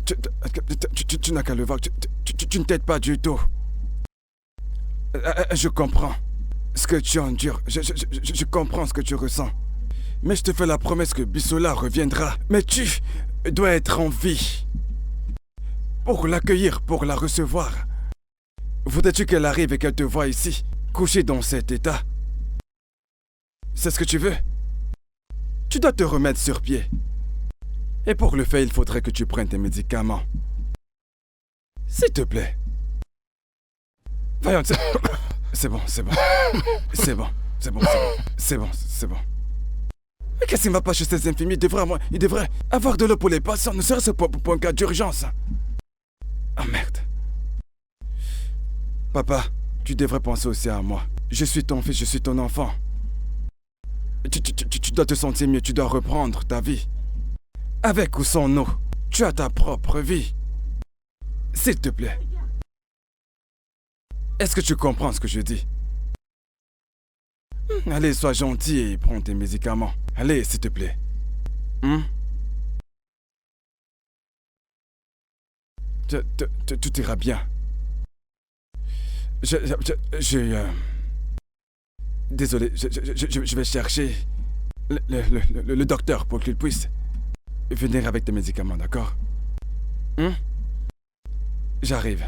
[SPEAKER 4] Tu n'as qu'à le voir. Tu ne t'aides pas du tout. Je comprends ce que tu endures. Je comprends ce que tu ressens. Mais je te fais la promesse que Bisola reviendra. Mais tu dois être en vie. Pour l'accueillir, pour la recevoir. Voudrais-tu qu'elle arrive et qu'elle te voie ici, couchée dans cet état? C'est ce que tu veux? Tu dois te remettre sur pied. Et pour le faire, il faudrait que tu prennes tes médicaments. S'il te plaît. Voyons, c'est bon. Mais qu'est-ce qui ne va pas chez ces infirmiers? Il devrait avoir de l'eau pour les patients, ne serait-ce que pour un cas d'urgence. Ah merde. Papa, tu devrais penser aussi à moi. Je suis ton fils, je suis ton enfant. Tu dois te sentir mieux, tu dois reprendre ta vie. Avec ou sans nous, tu as ta propre vie. S'il te plaît. Est-ce que tu comprends ce que je dis? Allez, sois gentil et prends tes médicaments. Allez, s'il te plaît. Tout ira bien. Désolé, je vais chercher le docteur pour qu'il puisse venir avec tes médicaments, d'accord? J'arrive.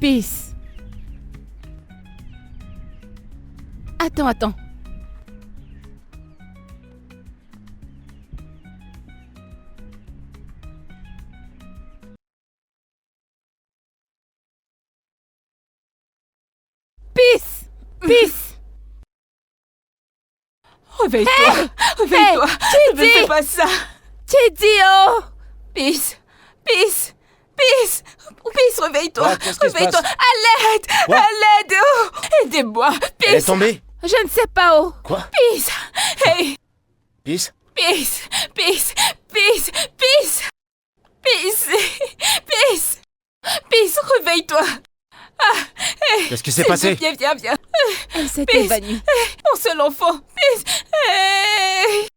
[SPEAKER 1] Peace. Attends. Peace.
[SPEAKER 3] Réveille-toi.
[SPEAKER 1] Hey,
[SPEAKER 3] Réveille-toi.
[SPEAKER 1] Chidi.
[SPEAKER 3] Ne fais pas ça.
[SPEAKER 1] Chidi,
[SPEAKER 3] Peace, réveille-toi.
[SPEAKER 2] Quoi? Qu'est-ce qui se
[SPEAKER 3] Réveille-toi.
[SPEAKER 2] passe?
[SPEAKER 3] À l'aide.
[SPEAKER 2] Quoi?
[SPEAKER 3] À l'aide. Oh. Aidez-moi.
[SPEAKER 2] Elle est
[SPEAKER 3] Peace.
[SPEAKER 2] tombée?
[SPEAKER 1] je ne sais pas, oh.
[SPEAKER 2] Quoi?
[SPEAKER 3] Peace. Hey.
[SPEAKER 2] Peace?
[SPEAKER 3] Peace. Réveille-toi.
[SPEAKER 2] Qu'est-ce qui s'est passé?
[SPEAKER 3] Viens.
[SPEAKER 1] Elle s'est
[SPEAKER 3] Peace.
[SPEAKER 1] évanouie.
[SPEAKER 3] Mon seul enfant. Peace. Hey.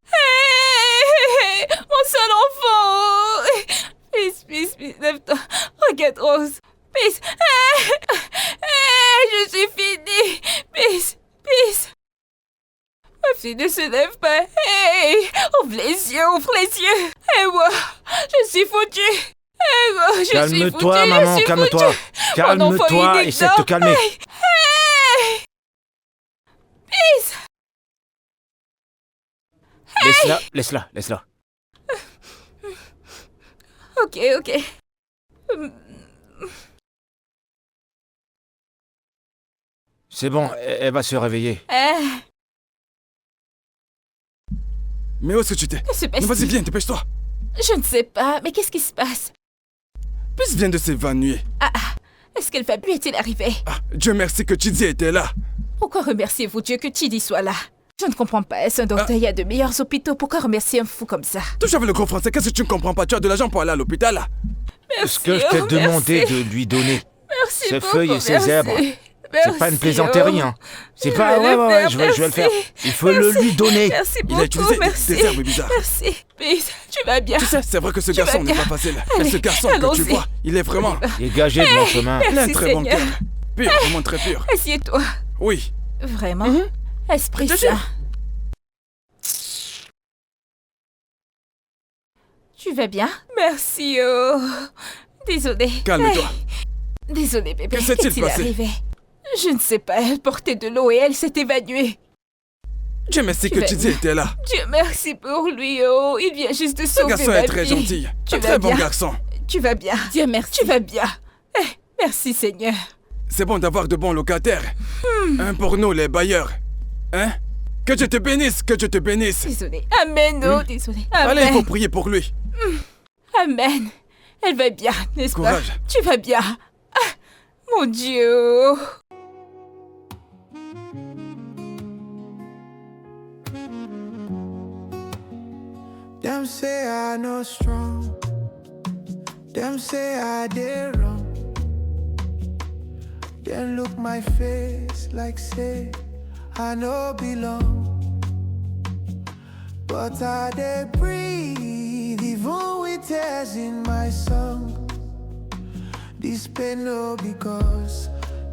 [SPEAKER 3] Mon seul enfant. Peace. Lève-toi. Regarde Rose. Peace. Je suis finie. Peace. Ma fille ne se lève pas. Hey. Ouvre les yeux. Et moi, je suis foutue.
[SPEAKER 2] Calme-toi, maman, calme-toi. Calme-toi, essaie de te calmer.
[SPEAKER 3] Peace.
[SPEAKER 2] Laisse-la, laisse-la, laisse-la.
[SPEAKER 3] Ok, ok.
[SPEAKER 2] C'est bon, elle va se réveiller.
[SPEAKER 4] Mais où est-ce que tu t'es?
[SPEAKER 3] Que se
[SPEAKER 4] Non,
[SPEAKER 3] passe-t-il?
[SPEAKER 4] vas-y, viens, dépêche-toi.
[SPEAKER 3] Je ne sais pas, mais qu'est-ce qui se passe?
[SPEAKER 4] Puss vient de s'évanouir.
[SPEAKER 3] Est-ce qu'elle va mieux est-il arrivé?
[SPEAKER 4] Ah, Dieu merci que Chidi était là.
[SPEAKER 3] Pourquoi remerciez-vous Dieu que Chidi soit là? Je ne comprends pas. Est-ce un docteur? Il y a de meilleurs hôpitaux. Pourquoi remercier un fou comme ça?
[SPEAKER 4] Touche avec le gros français, qu'est-ce que tu ne comprends pas? Tu as de l'argent pour aller à l'hôpital là?
[SPEAKER 2] Ce que je t'ai
[SPEAKER 3] oh,
[SPEAKER 2] demandé
[SPEAKER 3] merci.
[SPEAKER 2] de lui donner.
[SPEAKER 3] Merci
[SPEAKER 2] Ses
[SPEAKER 3] beaucoup,
[SPEAKER 2] feuilles et ses
[SPEAKER 3] merci.
[SPEAKER 2] zèbres. C'est pas une
[SPEAKER 3] Merci,
[SPEAKER 2] plaisanterie,
[SPEAKER 3] oh.
[SPEAKER 2] hein. C'est
[SPEAKER 3] Je
[SPEAKER 2] pas...
[SPEAKER 3] vais
[SPEAKER 2] Ouais,
[SPEAKER 3] le
[SPEAKER 2] je
[SPEAKER 3] faire,
[SPEAKER 2] vais le faire.
[SPEAKER 3] merci.
[SPEAKER 2] Il faut le lui donner.
[SPEAKER 3] Merci
[SPEAKER 4] Il
[SPEAKER 3] beaucoup,
[SPEAKER 4] a utilisé
[SPEAKER 3] merci.
[SPEAKER 4] des herbes bizarres.
[SPEAKER 3] Merci. Peace, tu vas bien.
[SPEAKER 4] Tu sais, c'est vrai que ce
[SPEAKER 3] Tu vas
[SPEAKER 4] garçon n'est
[SPEAKER 3] bien.
[SPEAKER 4] pas facile. Mais
[SPEAKER 3] Allez,
[SPEAKER 4] ce garçon que tu
[SPEAKER 3] allons-y.
[SPEAKER 4] vois, il est vraiment...
[SPEAKER 2] Dégagez de mon chemin.
[SPEAKER 4] Il a un
[SPEAKER 3] Merci,
[SPEAKER 4] très bon
[SPEAKER 3] Seigneur.
[SPEAKER 4] cœur. Pur, vraiment très pur.
[SPEAKER 3] Assieds-toi.
[SPEAKER 4] Oui.
[SPEAKER 3] Vraiment? Esprit
[SPEAKER 4] Je te
[SPEAKER 3] Saint.
[SPEAKER 4] jure.
[SPEAKER 3] Tu vas bien? Merci, oh. Désolée.
[SPEAKER 4] Calme-toi.
[SPEAKER 3] Désolée, bébé.
[SPEAKER 4] Que s'est-il
[SPEAKER 3] Qu'est-il
[SPEAKER 4] passé?
[SPEAKER 3] arrivé? Je ne sais pas. Elle portait de l'eau et elle s'est évanouie.
[SPEAKER 4] Dieu merci
[SPEAKER 3] Tu
[SPEAKER 4] que
[SPEAKER 3] vas
[SPEAKER 4] Chidi
[SPEAKER 3] bien.
[SPEAKER 4] était là.
[SPEAKER 3] Dieu merci pour lui, oh. Il vient juste de
[SPEAKER 4] Ce
[SPEAKER 3] sauver
[SPEAKER 4] garçon
[SPEAKER 3] ma
[SPEAKER 4] est très
[SPEAKER 3] vie.
[SPEAKER 4] gentil.
[SPEAKER 3] Tu
[SPEAKER 4] Un
[SPEAKER 3] vas
[SPEAKER 4] très bon
[SPEAKER 3] bien?
[SPEAKER 4] garçon.
[SPEAKER 3] Tu vas bien?
[SPEAKER 1] Dieu merci.
[SPEAKER 3] Tu vas bien? Merci, Seigneur.
[SPEAKER 4] C'est bon d'avoir de bons locataires. Un pour nous, les bailleurs. Hein? Que Dieu te bénisse, que Dieu te bénisse.
[SPEAKER 3] Désolée. Amen, oh, désolée. Amen.
[SPEAKER 4] Allez, il faut prier pour lui.
[SPEAKER 3] Amen. Elle va bien, n'est-ce pas?
[SPEAKER 4] Courage.
[SPEAKER 3] Tu vas bien. Ah, mon Dieu.
[SPEAKER 5] Them say I no strong. Them say I did wrong. Then look my face like say I no belong. But I dey breathe even with tears in my song. This pain no because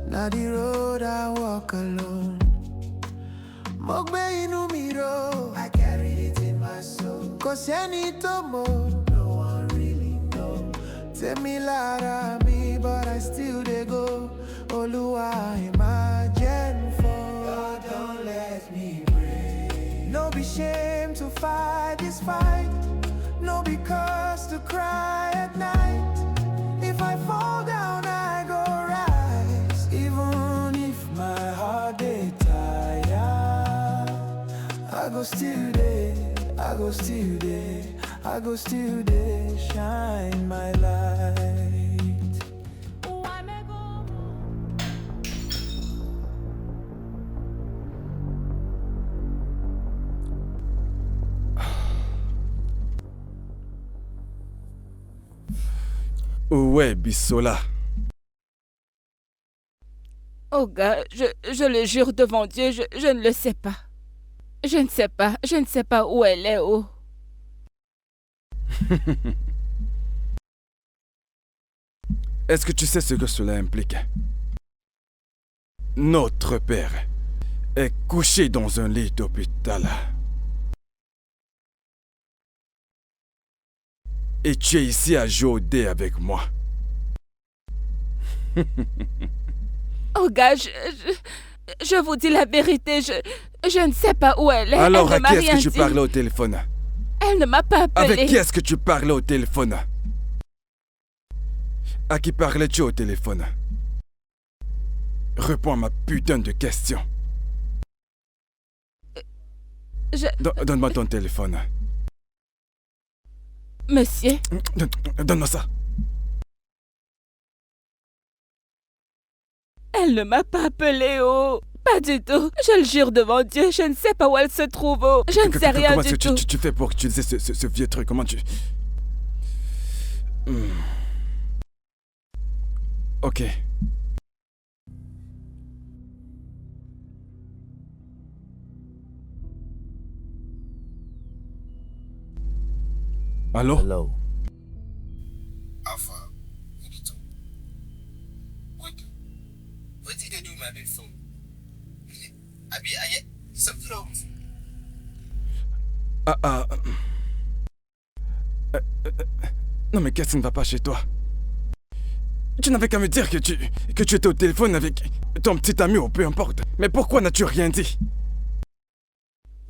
[SPEAKER 5] now the road I walk alone. Mogbe inu mi ro, I carried it in my soul. Cause any tomorrow, no one really know. Tell me lara me, but I still dey go. Oluwa imagine for. God don't let me break. No be shame to fight this fight. No be cause to cry at night. If I fall down, I go rise. Even if my heart dey tired, I go still there, I go still there, I go still there, shine my light.
[SPEAKER 4] Ouais, Bissola.
[SPEAKER 1] Oh gars, je le jure devant Dieu, je ne le sais pas. Je ne sais pas, je ne sais pas où elle est, oh.
[SPEAKER 4] Est-ce que tu sais ce que cela implique? Notre père est couché dans un lit d'hôpital. Et tu es ici à jouer au dé avec moi.
[SPEAKER 1] Oh gars, je vous dis la vérité, je ne sais pas où elle est.
[SPEAKER 4] Alors
[SPEAKER 1] elle
[SPEAKER 4] à
[SPEAKER 1] ne m'a
[SPEAKER 4] qui est-ce
[SPEAKER 1] rien
[SPEAKER 4] que tu
[SPEAKER 1] dit.
[SPEAKER 4] parlais au téléphone?
[SPEAKER 1] Elle ne m'a pas appelé.
[SPEAKER 4] Avec qui est-ce que tu parlais au téléphone? À qui parlais-tu au téléphone? Réponds à ma putain de question. Donne-moi ton téléphone.
[SPEAKER 1] Monsieur,
[SPEAKER 4] Donne-moi ça.
[SPEAKER 1] elle ne m'a pas appelé, oh. Pas du tout. Je le jure devant Dieu, je ne sais pas où elle se trouve, oh. Je ne sais rien
[SPEAKER 4] Comment
[SPEAKER 1] du
[SPEAKER 4] est-ce
[SPEAKER 1] tout.
[SPEAKER 4] que tu fais pour utiliser ce vieux truc? Comment tu... Ok. Allô?
[SPEAKER 2] Hello.
[SPEAKER 7] Alpha, Nigito. What? What did I do my big phone? I some clothes.
[SPEAKER 4] Non mais qu'est-ce qui ne va pas chez toi? Tu n'avais qu'à me dire que tu étais au téléphone avec ton petit ami ou peu importe. Mais pourquoi n'as-tu rien dit?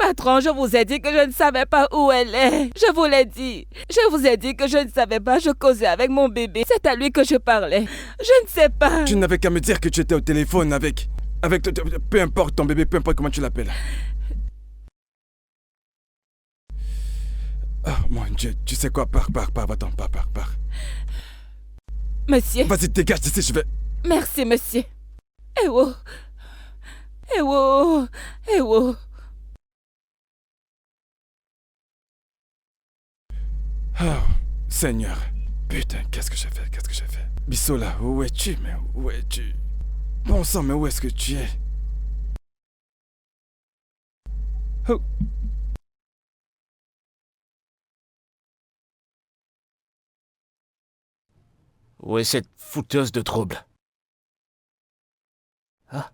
[SPEAKER 1] Patron, je vous ai dit que je ne savais pas où elle est. Je vous l'ai dit. Je vous ai dit que je ne savais pas. Je causais avec mon bébé. C'est à lui que je parlais. Je ne sais pas.
[SPEAKER 4] Tu n'avais qu'à me dire que tu étais au téléphone avec peu importe ton bébé, peu importe comment tu l'appelles. Oh mon Dieu, tu sais quoi, pars, va-t'en, pars.
[SPEAKER 1] Monsieur.
[SPEAKER 4] Vas-y, dégage d'ici, je vais...
[SPEAKER 1] Merci, monsieur. Eh oh. Eh oh. Eh oh.
[SPEAKER 4] Oh, Seigneur. Putain, qu'est-ce que j'ai fait? Bissola, où es-tu? Mais où es-tu? Bon sang, mais où est-ce que tu es? Oh.
[SPEAKER 2] Où est cette fouteuse de trouble? Ah.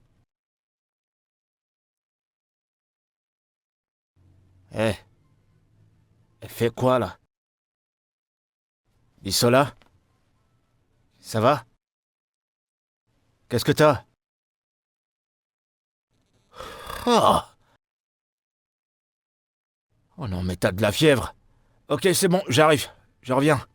[SPEAKER 2] Eh. Elle fait quoi, là? Bissola? Ça va? Qu'est-ce que t'as? Oh! Oh non, mais t'as de la fièvre. Ok, c'est bon, j'arrive. Je reviens.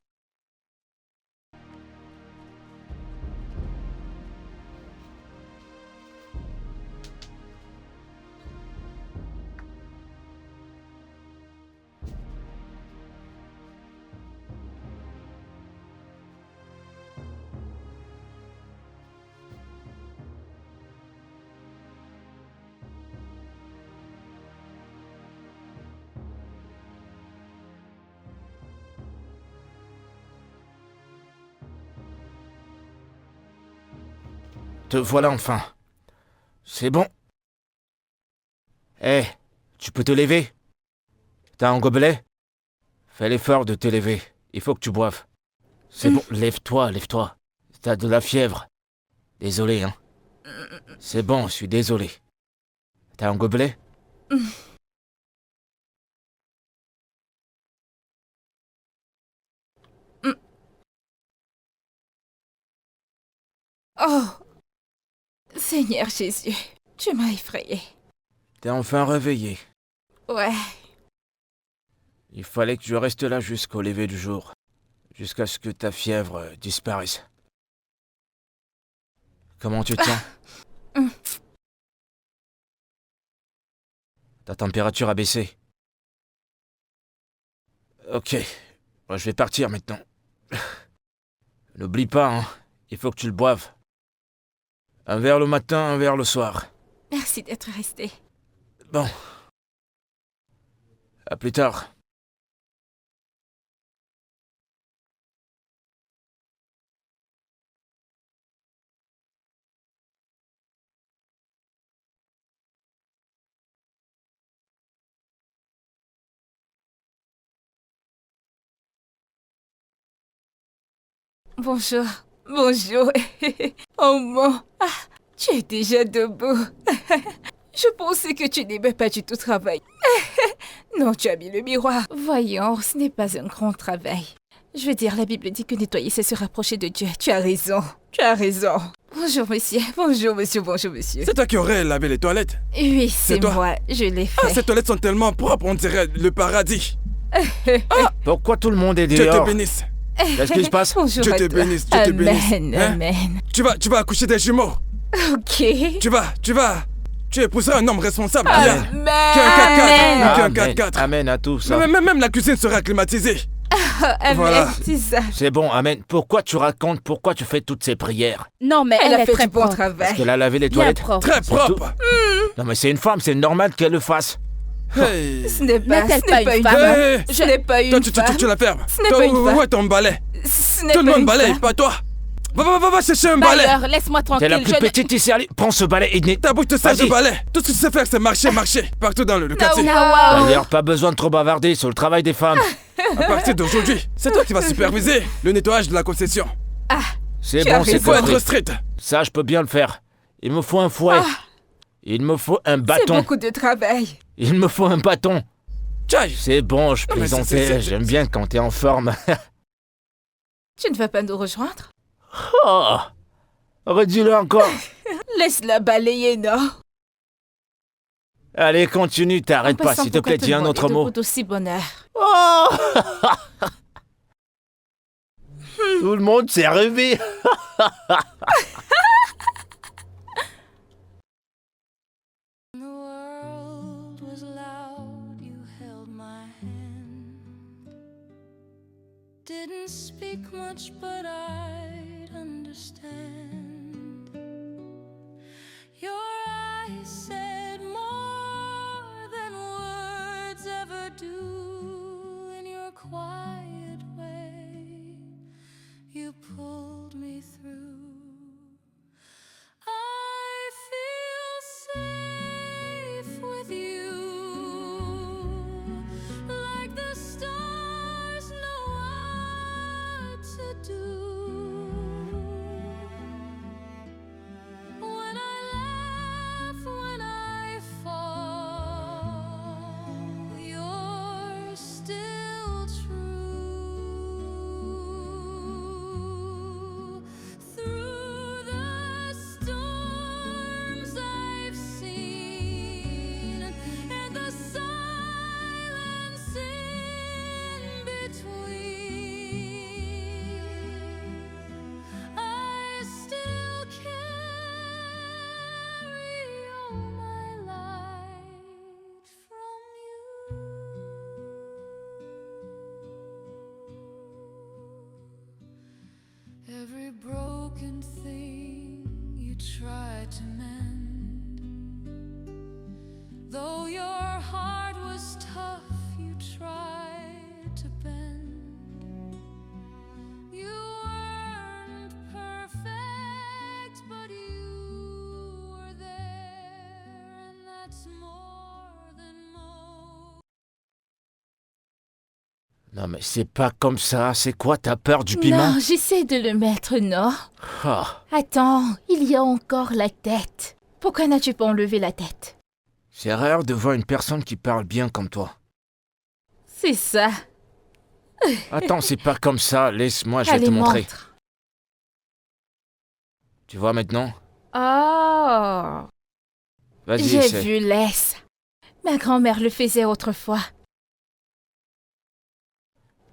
[SPEAKER 2] Te voilà enfin. C'est bon. Eh, tu peux te lever? T'as un gobelet? Fais l'effort de te lever. Il faut que tu boives. C'est bon, lève-toi. T'as de la fièvre. Désolé, hein. C'est bon, je suis désolé. T'as un gobelet?
[SPEAKER 3] Oh, Seigneur Jésus, tu m'as effrayée.
[SPEAKER 2] T'es enfin réveillé.
[SPEAKER 3] Ouais.
[SPEAKER 2] Il fallait que je reste là jusqu'au lever du jour. Jusqu'à ce que ta fièvre disparaisse. Comment tu te sens? Ta température a baissé. Ok. Moi, je vais partir maintenant. N'oublie pas, hein. Il faut que tu le boives. Un verre le matin, un verre le soir.
[SPEAKER 3] Merci d'être resté.
[SPEAKER 2] Bon. À plus tard.
[SPEAKER 3] Bonjour. Oh mon. Ah, tu es déjà debout. Je pensais que tu n'aimais pas du tout travailler. Non, tu as mis le miroir. Voyons, ce n'est pas un grand travail. Je veux dire, la Bible dit que nettoyer, c'est se rapprocher de Dieu. Tu as raison. Bonjour, monsieur.
[SPEAKER 4] C'est toi qui aurais lavé les toilettes?
[SPEAKER 3] Oui, c'est
[SPEAKER 4] toi?
[SPEAKER 3] moi. Je l'ai fait.
[SPEAKER 4] Ah, ces toilettes sont tellement propres, on dirait le paradis.
[SPEAKER 2] Pourquoi tout le monde est
[SPEAKER 4] Dieu
[SPEAKER 2] dehors?
[SPEAKER 4] te bénisse.
[SPEAKER 2] Qu'est-ce qui se passe?
[SPEAKER 3] Bonjour
[SPEAKER 4] Dieu
[SPEAKER 3] à
[SPEAKER 4] te
[SPEAKER 3] toi.
[SPEAKER 4] bénisse, Dieu te bénisse.
[SPEAKER 3] Amen,
[SPEAKER 4] Hein?
[SPEAKER 3] amen.
[SPEAKER 4] Tu vas accoucher des jumeaux.
[SPEAKER 3] Ok.
[SPEAKER 4] Tu épouseras un homme responsable.
[SPEAKER 3] Amen.
[SPEAKER 4] Qui a un 4x4. Qui a un
[SPEAKER 2] Amen.
[SPEAKER 4] 4x4.
[SPEAKER 2] Amen à tout ça.
[SPEAKER 4] Même la cuisine sera climatisée.
[SPEAKER 3] Amen,
[SPEAKER 4] Voilà.
[SPEAKER 3] c'est ça.
[SPEAKER 2] C'est bon, Amen. Pourquoi tu racontes? Pourquoi tu fais toutes ces prières?
[SPEAKER 1] Non, mais
[SPEAKER 3] Elle a fait
[SPEAKER 1] très
[SPEAKER 3] du bon
[SPEAKER 1] propre.
[SPEAKER 3] travail.
[SPEAKER 2] Parce qu'elle a lavé les
[SPEAKER 1] Bien
[SPEAKER 2] toilettes?
[SPEAKER 1] propre.
[SPEAKER 4] Très
[SPEAKER 2] C'est
[SPEAKER 4] propre.
[SPEAKER 2] Non mais c'est une femme, c'est normal qu'elle le fasse.
[SPEAKER 4] Hey.
[SPEAKER 3] Ce n'est pas,
[SPEAKER 1] N'est-elle
[SPEAKER 3] ce n'est
[SPEAKER 1] pas
[SPEAKER 3] pas
[SPEAKER 1] une
[SPEAKER 3] une
[SPEAKER 1] femme?
[SPEAKER 3] femme.
[SPEAKER 4] Hey.
[SPEAKER 3] Je n'ai pas
[SPEAKER 4] Toi,
[SPEAKER 3] une
[SPEAKER 4] tu
[SPEAKER 3] femme.
[SPEAKER 4] la fermes.
[SPEAKER 3] Ce n'est
[SPEAKER 4] Toi,
[SPEAKER 3] pas une femme.
[SPEAKER 4] où est ton balai?
[SPEAKER 3] Ce n'est
[SPEAKER 4] Tout le
[SPEAKER 3] pas
[SPEAKER 4] monde
[SPEAKER 3] une
[SPEAKER 4] balaye,
[SPEAKER 3] femme.
[SPEAKER 4] pas toi. Va chercher un balai.
[SPEAKER 1] Bailleur, laisse-moi
[SPEAKER 2] T'es
[SPEAKER 1] tranquille.
[SPEAKER 2] la plus
[SPEAKER 1] je ne-
[SPEAKER 2] petite ici, allez, prends ce balai et
[SPEAKER 4] Ta bouche te sert de
[SPEAKER 2] Vas-y.
[SPEAKER 4] balai. Tout ce que tu sais faire, c'est marcher. Partout dans le quartier.
[SPEAKER 2] D'ailleurs, pas besoin de trop bavarder sur le travail des femmes.
[SPEAKER 4] À partir d'aujourd'hui, c'est toi qui vas superviser le nettoyage de la concession.
[SPEAKER 2] C'est
[SPEAKER 3] Tu as
[SPEAKER 2] bon, c'est
[SPEAKER 3] raison.
[SPEAKER 4] Faut
[SPEAKER 2] compris.
[SPEAKER 4] être strict.
[SPEAKER 2] Ça, je peux bien le faire. Il me faut un fouet. Il me faut un
[SPEAKER 3] C'est
[SPEAKER 2] bâton.
[SPEAKER 3] beaucoup de travail.
[SPEAKER 2] Il me faut un bâton.
[SPEAKER 4] Tchaï.
[SPEAKER 2] C'est bon, je
[SPEAKER 4] Non, mais
[SPEAKER 2] plaisantais.
[SPEAKER 4] c'est-
[SPEAKER 2] J'aime bien quand t'es en forme.
[SPEAKER 3] Tu ne vas pas nous rejoindre?
[SPEAKER 2] Oh, redis-le encore.
[SPEAKER 3] Laisse-la balayer, non?
[SPEAKER 2] Allez, continue, t'arrêtes
[SPEAKER 3] En
[SPEAKER 2] pas,
[SPEAKER 3] passant,
[SPEAKER 2] s'il te plaît,
[SPEAKER 3] pourquoi
[SPEAKER 2] dis un
[SPEAKER 3] tout le
[SPEAKER 2] autre
[SPEAKER 3] monde
[SPEAKER 2] mot.
[SPEAKER 3] te goûte aussi bonheur.
[SPEAKER 2] Oh Tout le monde s'est rêvé.
[SPEAKER 6] The world was loud, you held my hand. Didn't speak much, but I'd understand. Your eyes said more than words ever do. In your quiet way, you pulled me through. I feel safe with you, like the stars know what to do. When I laugh, when I fall, you're still true. Through the storms I've seen and the silence in between, I still carry all my light from you. Every broken thing you tried to mend, though your heart was tough, you tried to bend. You weren't perfect, but you were there, and that's more than most.
[SPEAKER 2] Non mais c'est pas comme ça, c'est quoi, t'as peur du piment?
[SPEAKER 3] Non, j'essaie de le mettre, non?
[SPEAKER 2] Ah,
[SPEAKER 3] Attends, il y a encore la tête. Pourquoi n'as-tu pas enlevé la tête?
[SPEAKER 2] c'est rare de voir une personne qui parle bien comme toi.
[SPEAKER 3] C'est ça.
[SPEAKER 2] Attends, c'est pas comme ça, laisse-moi, je vais
[SPEAKER 3] Allez,
[SPEAKER 2] te montrer.
[SPEAKER 3] montre.
[SPEAKER 2] Tu vois maintenant?
[SPEAKER 3] Oh,
[SPEAKER 2] Vas-y,
[SPEAKER 3] j'ai
[SPEAKER 2] essaie.
[SPEAKER 3] vu, laisse. Ma grand-mère le faisait autrefois.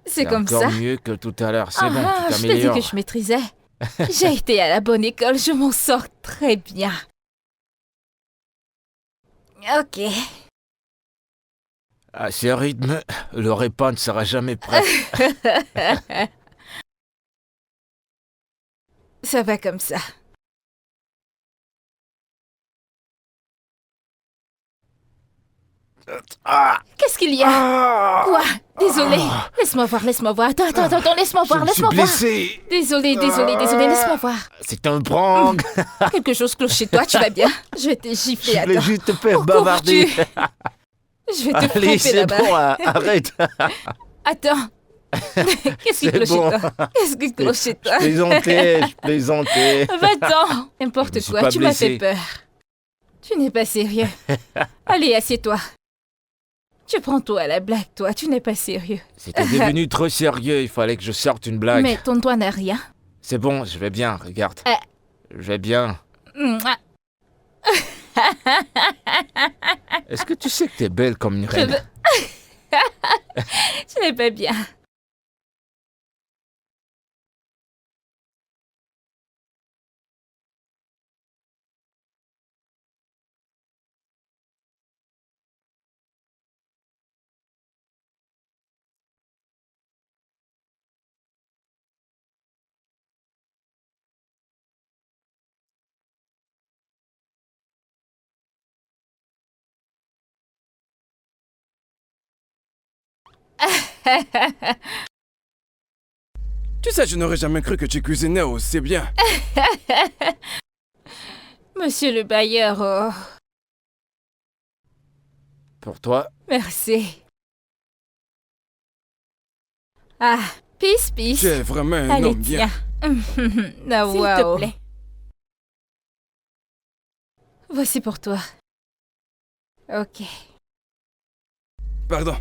[SPEAKER 3] C'est comme
[SPEAKER 2] encore
[SPEAKER 3] ça.
[SPEAKER 2] mieux que tout à l'heure, c'est bon,
[SPEAKER 3] Ah,
[SPEAKER 2] tu
[SPEAKER 3] je te dis
[SPEAKER 2] t'améliores.
[SPEAKER 3] que je maîtrisais. J'ai été à la bonne école, je m'en sors très bien. Ok.
[SPEAKER 2] À ce rythme, le repas ne sera jamais prêt.
[SPEAKER 3] Ça va comme ça.
[SPEAKER 2] Ah,
[SPEAKER 3] Qu'est-ce qu'il y a?
[SPEAKER 2] ah,
[SPEAKER 3] Quoi? Désolé. Laisse-moi voir, laisse-moi voir. Attends, laisse-moi
[SPEAKER 2] je
[SPEAKER 3] voir,
[SPEAKER 2] me suis
[SPEAKER 3] laisse-moi voir.
[SPEAKER 2] blessé.
[SPEAKER 3] Désolé, laisse-moi voir.
[SPEAKER 2] C'est un prank.
[SPEAKER 3] Quelque chose cloche chez toi, tu vas bien? Je vais te gifler,
[SPEAKER 2] Je voulais
[SPEAKER 3] attends.
[SPEAKER 2] juste te faire
[SPEAKER 3] Où
[SPEAKER 2] bavarder.
[SPEAKER 3] cours-tu? Je vais te
[SPEAKER 2] Allez,
[SPEAKER 3] frapper
[SPEAKER 2] c'est
[SPEAKER 3] là-bas.
[SPEAKER 2] bon, arrête.
[SPEAKER 3] Attends. Qu'est-ce qui
[SPEAKER 2] C'est
[SPEAKER 3] cloche
[SPEAKER 2] bon.
[SPEAKER 3] chez toi? Qu'est-ce qui cloche chez toi?
[SPEAKER 2] Je plaisantais.
[SPEAKER 3] Va-t'en.
[SPEAKER 2] Je
[SPEAKER 3] N'importe
[SPEAKER 2] me suis
[SPEAKER 3] quoi,
[SPEAKER 2] pas
[SPEAKER 3] tu m'as fait
[SPEAKER 2] blessé.
[SPEAKER 3] peur. Tu n'es pas sérieux. Allez, assieds-toi. Tu prends tout à la blague, toi, tu n'es pas sérieux.
[SPEAKER 2] C'était devenu trop sérieux, il fallait que je sorte une blague.
[SPEAKER 3] Mais ton doigt n'a rien.
[SPEAKER 2] C'est bon, je vais bien, regarde. Je vais bien.
[SPEAKER 3] Mouah.
[SPEAKER 2] Est-ce que tu sais que t'es belle comme une
[SPEAKER 3] Je
[SPEAKER 2] reine?
[SPEAKER 3] veux... Tu n'es pas bien.
[SPEAKER 4] Tu sais, je n'aurais jamais cru que tu cuisinais aussi bien.
[SPEAKER 3] Monsieur le bailleur, oh,
[SPEAKER 2] Pour toi,
[SPEAKER 3] merci. Ah, peace, peace.
[SPEAKER 4] Tu es vraiment un
[SPEAKER 3] Allez,
[SPEAKER 4] homme bien.
[SPEAKER 3] tiens. Ah,
[SPEAKER 1] S'il
[SPEAKER 3] wow.
[SPEAKER 1] te plaît.
[SPEAKER 3] Voici pour toi. Ok.
[SPEAKER 4] Pardon,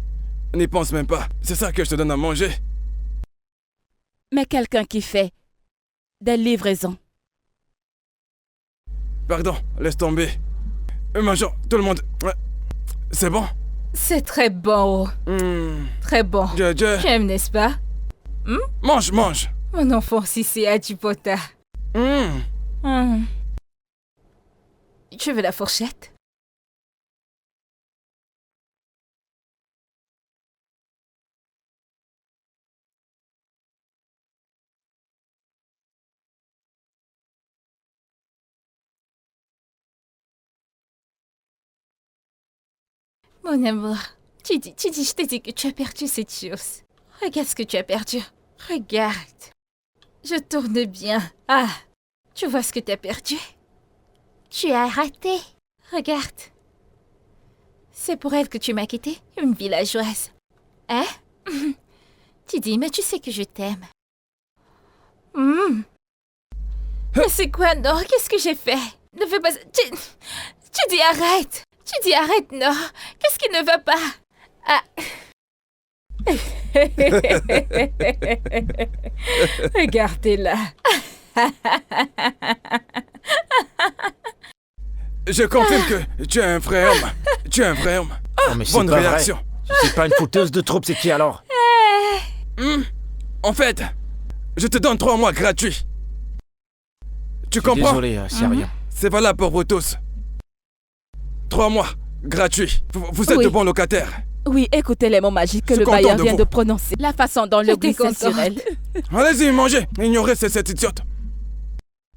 [SPEAKER 4] n'y pense même pas. C'est ça que je te donne à manger.
[SPEAKER 1] Mais quelqu'un qui fait des livraisons.
[SPEAKER 4] Pardon, laisse tomber. Mangeons, tout le monde. C'est bon?
[SPEAKER 3] C'est très bon. Très bon. Tu aimes, n'est-ce pas?
[SPEAKER 4] Mange, mange.
[SPEAKER 3] Mon enfant, si c'est Adjipota. Tu veux la fourchette? Mon amour, tu dis, je t'ai dit que tu as perdu cette chose. Regarde ce que tu as perdu. Regarde. Je tourne bien. Ah, tu vois ce que tu as perdu? Tu as raté. Regarde. C'est pour elle que tu m'as quitté, une villageoise. Hein? Tu dis, mais tu sais que je t'aime. Mais c'est quoi, non? Qu'est-ce que j'ai fait? Ne fais pas ça. Tu dis arrête. Tu dis arrête, non. Qu'est-ce qui ne va pas? Ah. Regardez-la.
[SPEAKER 4] Je confirme que tu es un vrai homme. Tu es un vrai homme.
[SPEAKER 2] Non, mais c'est
[SPEAKER 4] Bonne
[SPEAKER 2] pas
[SPEAKER 4] réaction.
[SPEAKER 2] vrai. C'est pas une fouteuse de troupe, c'est qui alors?
[SPEAKER 4] En fait, je te donne 3 mois gratuits. Tu comprends?
[SPEAKER 2] Désolé, c'est rien.
[SPEAKER 4] C'est valable pour vous tous. 3 mois gratuits. Vous êtes
[SPEAKER 1] Oui.
[SPEAKER 4] de bons locataires.
[SPEAKER 1] Oui, écoutez les mots magiques que
[SPEAKER 4] Je suis
[SPEAKER 1] le
[SPEAKER 4] content
[SPEAKER 1] bailleur
[SPEAKER 4] de
[SPEAKER 1] vient
[SPEAKER 4] vous.
[SPEAKER 1] de prononcer. La façon dont le
[SPEAKER 3] J'étais
[SPEAKER 1] glisse sur
[SPEAKER 3] contente.
[SPEAKER 1] elle.
[SPEAKER 4] Allez-y, mangez. Ignorez cette idiote.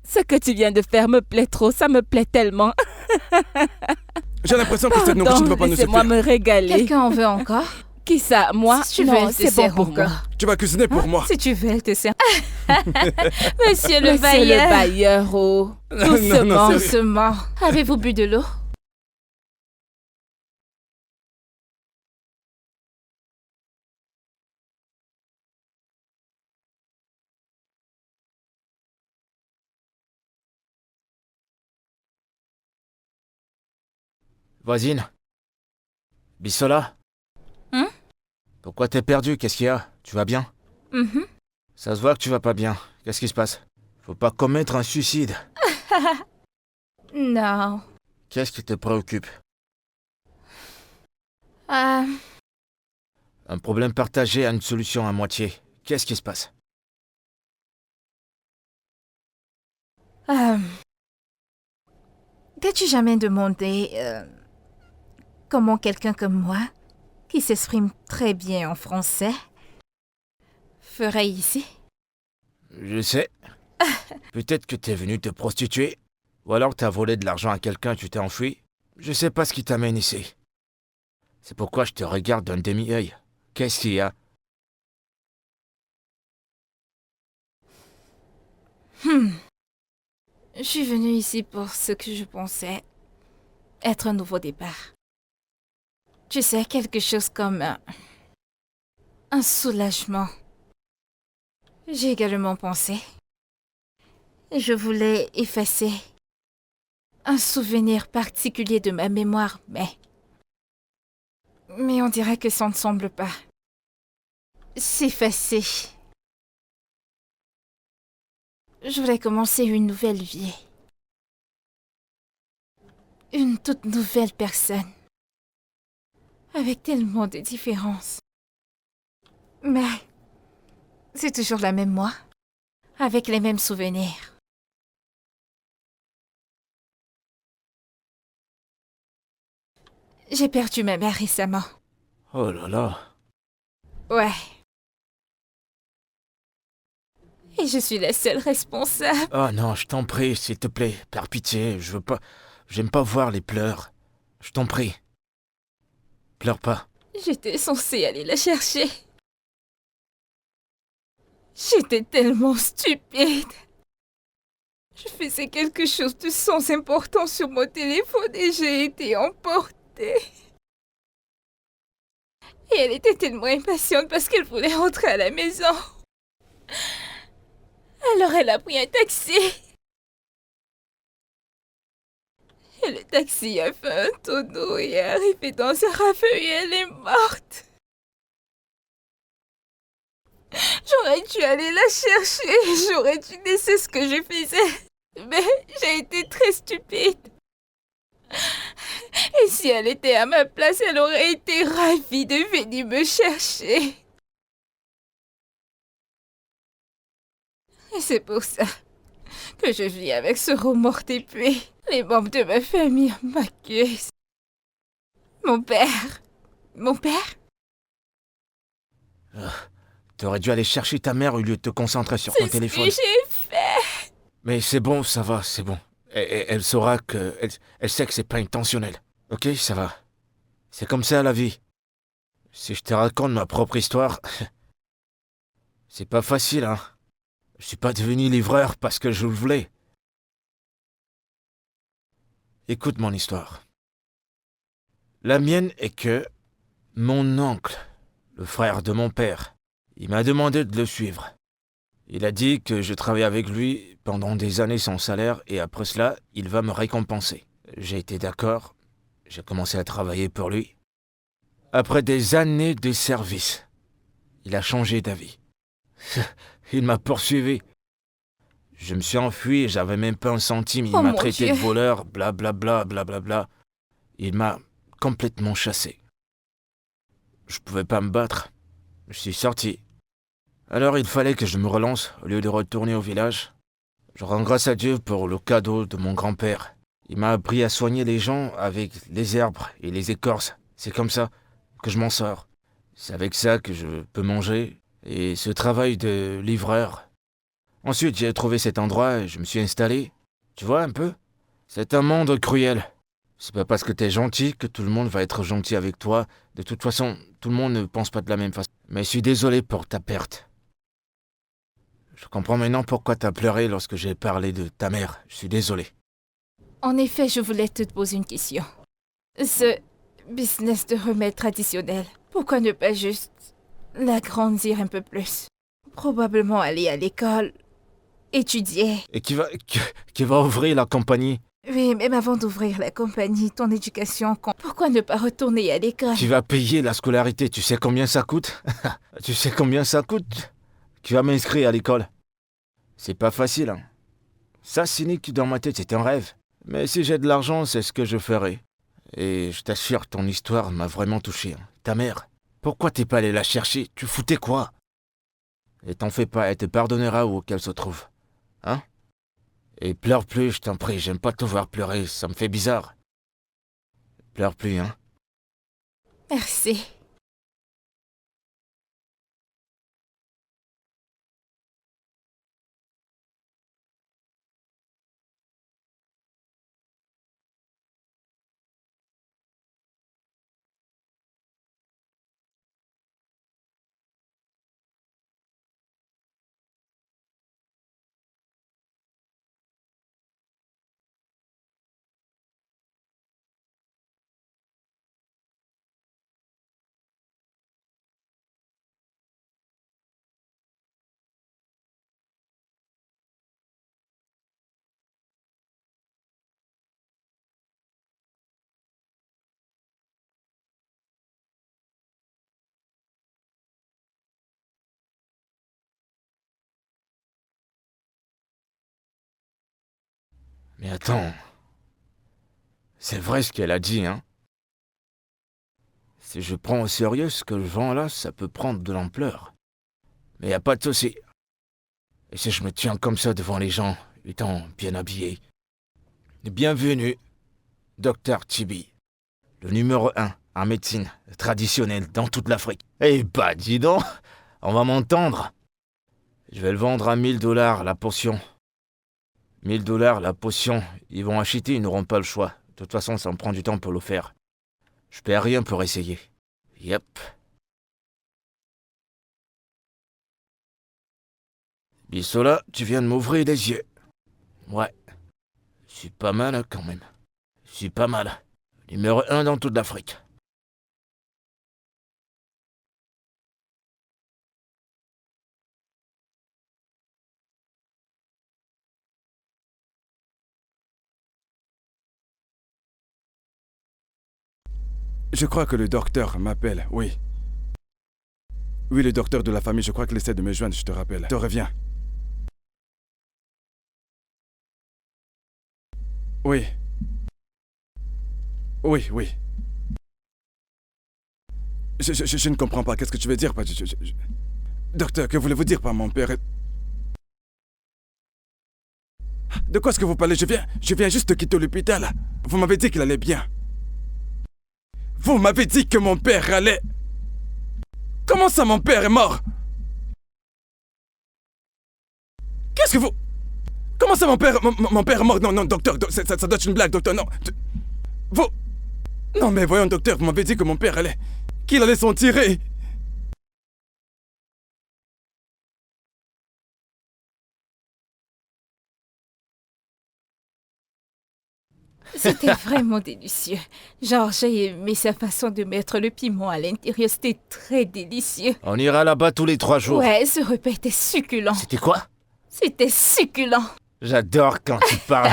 [SPEAKER 1] Ce que tu viens de faire me plaît trop, ça me plaît tellement.
[SPEAKER 4] J'ai l'impression que cette nourriture ne va pas nous
[SPEAKER 1] laissez-moi
[SPEAKER 4] suffire.
[SPEAKER 1] me régaler.
[SPEAKER 3] Quelqu'un en veut encore?
[SPEAKER 1] Qui ça? Moi?
[SPEAKER 3] Si tu veux,
[SPEAKER 1] Non,
[SPEAKER 3] elle te
[SPEAKER 1] c'est bon
[SPEAKER 3] sert
[SPEAKER 1] pour
[SPEAKER 3] encore.
[SPEAKER 1] moi.
[SPEAKER 4] Tu vas cuisiner pour moi.
[SPEAKER 3] Si tu veux, elle te sert. Monsieur le
[SPEAKER 1] Monsieur
[SPEAKER 3] bailleur.
[SPEAKER 1] le bailleur, oh.
[SPEAKER 4] Non,
[SPEAKER 1] Doucement.
[SPEAKER 4] non, sérieux.
[SPEAKER 3] Doucement. Avez-vous bu de l'eau?
[SPEAKER 2] Voisine? Bissola? Pourquoi t'es perdu? Qu'est-ce qu'il y a? Tu vas bien? Ça se voit que tu vas pas bien. Qu'est-ce qui se passe? Faut pas commettre un suicide.
[SPEAKER 3] Non.
[SPEAKER 2] Qu'est-ce qui te préoccupe?
[SPEAKER 3] Ah,
[SPEAKER 2] Un problème partagé a une solution à moitié. Qu'est-ce qui se passe?
[SPEAKER 3] t'as-tu jamais demandé comment quelqu'un comme moi, qui s'exprime très bien en français, ferait ici?
[SPEAKER 2] Je sais. Peut-être que t'es venu te prostituer. Ou alors t'as volé de l'argent à quelqu'un et tu t'es enfui. Je sais pas ce qui t'amène ici. C'est pourquoi je te regarde d'un demi-œil. Qu'est-ce qu'il y a?
[SPEAKER 3] Je suis venue ici pour ce que je pensais être un nouveau départ. Tu sais, quelque chose comme un soulagement. J'ai également pensé. Je voulais effacer un souvenir particulier de ma mémoire, mais on dirait que ça ne semble pas s'effacer. Je voulais commencer une nouvelle vie. Une toute nouvelle personne. Avec tellement de différences. Mais c'est toujours la même moi. Avec les mêmes souvenirs. J'ai perdu ma mère récemment.
[SPEAKER 2] Oh là là.
[SPEAKER 3] Ouais. Et je suis la seule responsable.
[SPEAKER 2] Oh non, je t'en prie, s'il te plaît. Par pitié, je veux pas... J'aime pas voir les pleurs. Je t'en prie. Pleure pas.
[SPEAKER 3] J'étais censée aller la chercher. J'étais tellement stupide. Je faisais quelque chose de sans importance sur mon téléphone et j'ai été emportée. Et elle était tellement impatiente parce qu'elle voulait rentrer à la maison. Alors elle a pris un taxi. Et le taxi a fait un tonneau et est arrivé dans un ravin et elle est morte. J'aurais dû aller la chercher. J'aurais dû laisser ce que je faisais. Mais j'ai été très stupide. Et si elle était à ma place, elle aurait été ravie de venir me chercher. Et c'est pour ça que je vis avec ce remords épais. Les membres de ma famille m'accusent. Mon père. Mon père?
[SPEAKER 2] T'aurais dû aller chercher ta mère au lieu de te concentrer sur ton
[SPEAKER 3] C'est ce
[SPEAKER 2] téléphone.
[SPEAKER 3] que j'ai fait.
[SPEAKER 2] Mais c'est bon, ça va, c'est bon. Elle saura que... Elle sait que c'est pas intentionnel. Ok, ça va. C'est comme ça la vie. Si je te raconte ma propre histoire... c'est pas facile, hein. Je suis pas devenu livreur parce que je le voulais. Écoute mon histoire. La mienne est que... mon oncle, le frère de mon père, il m'a demandé de le suivre. Il a dit que je travaillais avec lui pendant des années sans salaire et après cela, il va me récompenser. J'ai été d'accord. J'ai commencé à travailler pour lui. Après des années de service, il a changé d'avis. Il m'a poursuivi. Je me suis enfui et j'avais même pas un centime. Il
[SPEAKER 3] Oh
[SPEAKER 2] m'a
[SPEAKER 3] mon
[SPEAKER 2] traité
[SPEAKER 3] Dieu.
[SPEAKER 2] de voleur, blablabla, blablabla. Il m'a complètement chassé. Je pouvais pas me battre. Je suis sorti. Alors il fallait que je me relance au lieu de retourner au village. Je rends grâce à Dieu pour le cadeau de mon grand-père. Il m'a appris à soigner les gens avec les herbes et les écorces. C'est comme ça que je m'en sors. C'est avec ça que je peux manger et ce travail de livreur. Ensuite, j'ai trouvé cet endroit et je me suis installé. Tu vois un peu? C'est un monde cruel. C'est pas parce que t'es gentil que tout le monde va être gentil avec toi. De toute façon, tout le monde ne pense pas de la même façon. Mais je suis désolé pour ta perte. Je comprends maintenant pourquoi t'as pleuré lorsque j'ai parlé de ta mère. Je suis désolé.
[SPEAKER 3] En effet, je voulais te poser une question. Ce business de remède traditionnel, pourquoi ne pas juste l'agrandir un peu plus? Probablement aller à l'école, étudier.
[SPEAKER 2] Et qui va ouvrir la compagnie?
[SPEAKER 3] Oui, même avant d'ouvrir la compagnie, ton éducation compte. Pourquoi ne pas retourner à l'école?
[SPEAKER 2] Qui va payer la scolarité? Tu sais combien ça coûte? Tu sais combien ça coûte? Qui va m'inscrire à l'école? C'est pas facile, hein. Ça, cynique, dans ma tête, c'est un rêve. Mais si j'ai de l'argent, c'est ce que je ferai. Et je t'assure, ton histoire m'a vraiment touché. Hein. Ta mère, pourquoi t'es pas allé la chercher? Tu foutais quoi? Et t'en fais pas, elle te pardonnera où qu'elle se trouve. Hein? Et pleure plus, je t'en prie, j'aime pas te voir pleurer, ça me fait bizarre. Pleure plus, hein?
[SPEAKER 3] Merci.
[SPEAKER 2] Mais attends. C'est vrai ce qu'elle a dit, hein? Si je prends au sérieux ce que je vends là, ça peut prendre de l'ampleur. Mais y a pas de souci. Et si je me tiens comme ça devant les gens, étant bien habillé. Bienvenue, Dr Tibi, le numéro 1 en médecine traditionnelle dans toute l'Afrique. Eh bah dis donc, on va m'entendre. Je vais le vendre à $1000 la potion. $1000 la potion, ils vont acheter, ils n'auront pas le choix. De toute façon, ça me prend du temps pour le faire. Je perds rien pour essayer. Yep. Bissola, tu viens de m'ouvrir les yeux. Ouais. Je suis pas mal hein, quand même. Je suis pas mal. Numéro 1 dans toute l'Afrique.
[SPEAKER 4] Je crois que le docteur m'appelle, oui. Oui, le docteur de la famille, je crois qu'il essaie de me joindre, je te rappelle. Je reviens. Oui. Oui, oui. Je ne comprends pas. Qu'est-ce que tu veux dire? Docteur, que voulez-vous dire par mon père? De quoi est-ce que vous parlez? Je viens juste de quitter l'hôpital. Vous m'avez dit qu'il allait bien. Vous m'avez dit que mon père allait... Comment ça, mon père est mort? Qu'est-ce que vous... Comment ça, mon père est mort? Non, docteur, ça doit être une blague, docteur, non. Vous... Non, mais voyons, docteur, vous m'avez dit que mon père allait... Qu'il allait s'en tirer.
[SPEAKER 3] C'était vraiment délicieux. Genre, j'ai aimé sa façon de mettre le piment à l'intérieur. C'était très délicieux.
[SPEAKER 2] On ira là-bas tous les 3 jours.
[SPEAKER 3] Ouais, ce repas était succulent.
[SPEAKER 2] C'était quoi?
[SPEAKER 3] C'était succulent.
[SPEAKER 2] J'adore quand tu parles.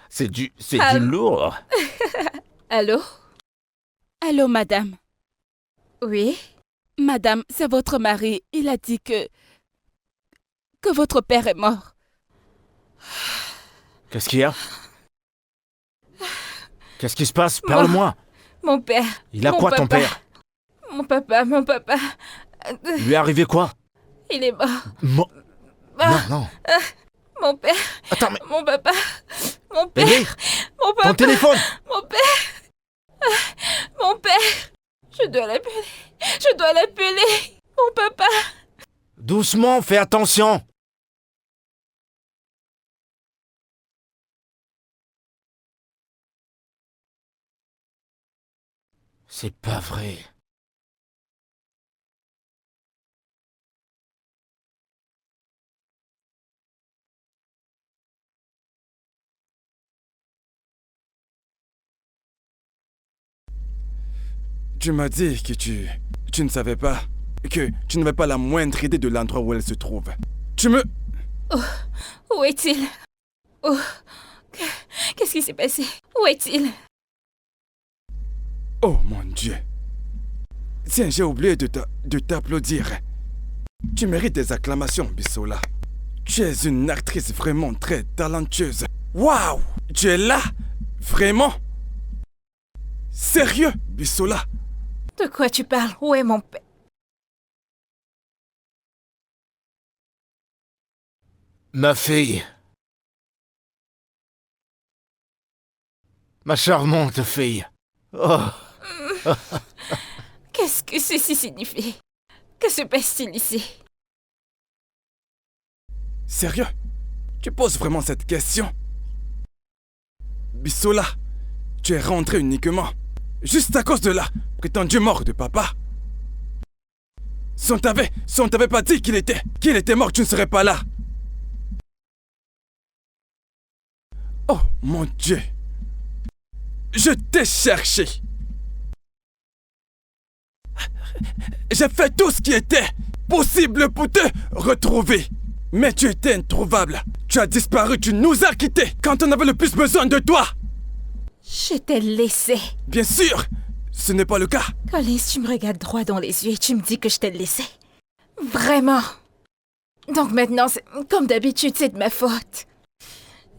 [SPEAKER 2] C'est du lourd.
[SPEAKER 3] Allô?
[SPEAKER 1] Allô, madame.
[SPEAKER 3] Oui?
[SPEAKER 1] Madame, c'est votre mari. Il a dit que votre père est mort.
[SPEAKER 2] Qu'est-ce qu'il y a? Qu'est-ce qui se passe? Parle-moi.
[SPEAKER 3] Mon père.
[SPEAKER 2] Il a quoi, ton père?
[SPEAKER 3] Mon papa.
[SPEAKER 2] Il lui est arrivé quoi?
[SPEAKER 3] Il est mort.
[SPEAKER 2] Non.
[SPEAKER 3] Mon père.
[SPEAKER 2] Attends, mais...
[SPEAKER 3] Mon papa. Mon père.
[SPEAKER 2] Bébé,
[SPEAKER 3] Mon papa.
[SPEAKER 2] ton téléphone!
[SPEAKER 3] Mon père. Mon père. Je dois l'appeler. Mon papa.
[SPEAKER 2] Doucement, fais attention. C'est pas vrai.
[SPEAKER 4] Tu m'as dit que tu ne savais pas, que tu n'avais pas la moindre idée de l'endroit où elle se trouve.
[SPEAKER 3] Où est-il? Qu'est-ce qui s'est passé? Où est-il?
[SPEAKER 4] Oh mon Dieu. Tiens, j'ai oublié de t'applaudir. Tu mérites des acclamations, Bisola. Tu es une actrice vraiment très talentueuse. Waouh! Tu es là? Vraiment? Sérieux, Bisola?
[SPEAKER 3] De quoi tu parles? Où est mon père?
[SPEAKER 2] Ma fille. Ma charmante fille. Oh.
[SPEAKER 3] Qu'est-ce que ceci signifie? Que se passe-t-il ici?
[SPEAKER 4] Sérieux? Tu poses vraiment cette question? Bisola, tu es rentré uniquement juste à cause de la prétendue mort de papa. Si on t'avait pas dit qu'il était mort, tu ne serais pas là. Oh mon Dieu. Je t'ai cherché. J'ai fait tout ce qui était possible pour te retrouver. Mais tu étais introuvable. Tu as disparu, tu nous as quittés quand on avait le plus besoin de toi.
[SPEAKER 3] Je t'ai laissé.
[SPEAKER 4] Bien sûr, ce n'est pas le cas.
[SPEAKER 3] Collins, tu me regardes droit dans les yeux et tu me dis que je t'ai laissé. Vraiment. Donc maintenant, comme d'habitude, c'est de ma faute.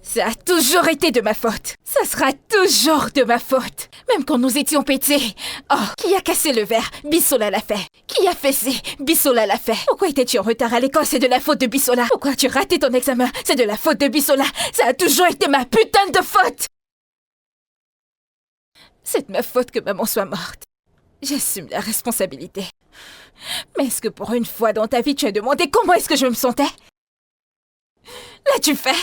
[SPEAKER 3] Ça a toujours été de ma faute. Ça sera toujours de ma faute. Même quand nous étions pétés. Oh, qui a cassé le verre? Bisola l'a fait. Qui a fessé? Bisola l'a fait. Pourquoi étais-tu en retard à l'école? C'est de la faute de Bisola. Pourquoi as-tu raté ton examen? C'est de la faute de Bisola. Ça a toujours été ma putain de faute. C'est de ma faute que maman soit morte. J'assume la responsabilité. Mais est-ce que pour une fois dans ta vie, tu as demandé comment est-ce que je me sentais? L'as-tu fait?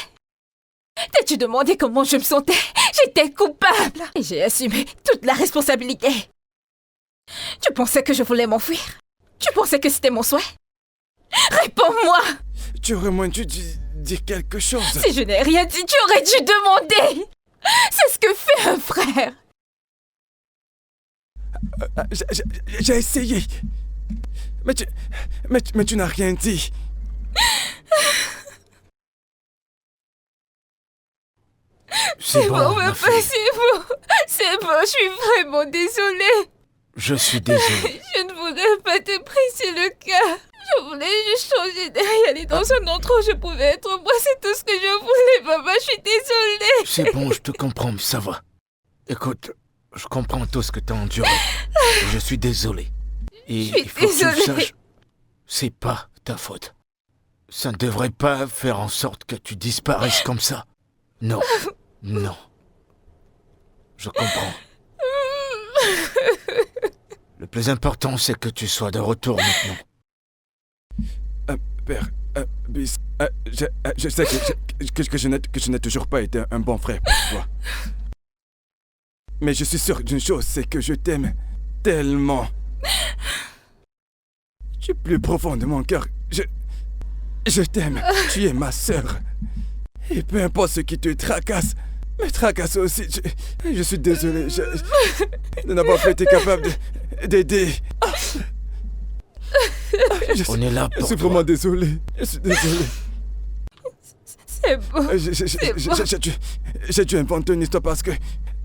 [SPEAKER 3] T'as-tu demandé comment je me sentais? J'étais coupable et j'ai assumé toute la responsabilité. Tu pensais que je voulais m'enfuir? Tu pensais que c'était mon souhait? Réponds-moi!
[SPEAKER 4] Tu aurais moins dû dire quelque chose.
[SPEAKER 3] Si je n'ai rien dit, tu aurais dû demander! C'est ce que fait un frère!
[SPEAKER 4] J'ai essayé. Mais tu n'as rien dit.
[SPEAKER 2] C'est bon, ma
[SPEAKER 3] papa,
[SPEAKER 2] fille.
[SPEAKER 3] c'est bon, je suis vraiment désolée.
[SPEAKER 2] Je suis désolé.
[SPEAKER 3] Je ne voulais pas te briser le cœur. Je voulais juste changer d'air et aller dans un endroit où je pouvais être moi. C'est tout ce que je voulais, papa. Je suis désolée.
[SPEAKER 2] C'est bon, je te comprends, mais ça va. Écoute, je comprends tout ce que t'as enduré. Je suis désolé. Et
[SPEAKER 3] Je suis
[SPEAKER 2] il faut que tu le
[SPEAKER 3] désolée.
[SPEAKER 2] saches, c'est pas ta faute. Ça ne devrait pas faire en sorte que tu disparaisses comme ça. Non, non. Je comprends. Le plus important, c'est que tu sois de retour maintenant.
[SPEAKER 4] Père, Bis, je sais que je n'ai toujours pas été un bon frère pour toi. Mais je suis sûr d'une chose, c'est que je t'aime tellement. Du plus profond de mon cœur, je t'aime. Tu es ma sœur. Et peu importe ce qui te tracasse, me tracasse aussi. Je suis désolé de n'avoir pas été capable d'aider.
[SPEAKER 2] On est là
[SPEAKER 4] Je
[SPEAKER 2] pour
[SPEAKER 4] suis
[SPEAKER 2] toi.
[SPEAKER 4] vraiment désolé. Je suis désolé.
[SPEAKER 3] C'est bon.
[SPEAKER 4] J'ai dû inventer une histoire parce que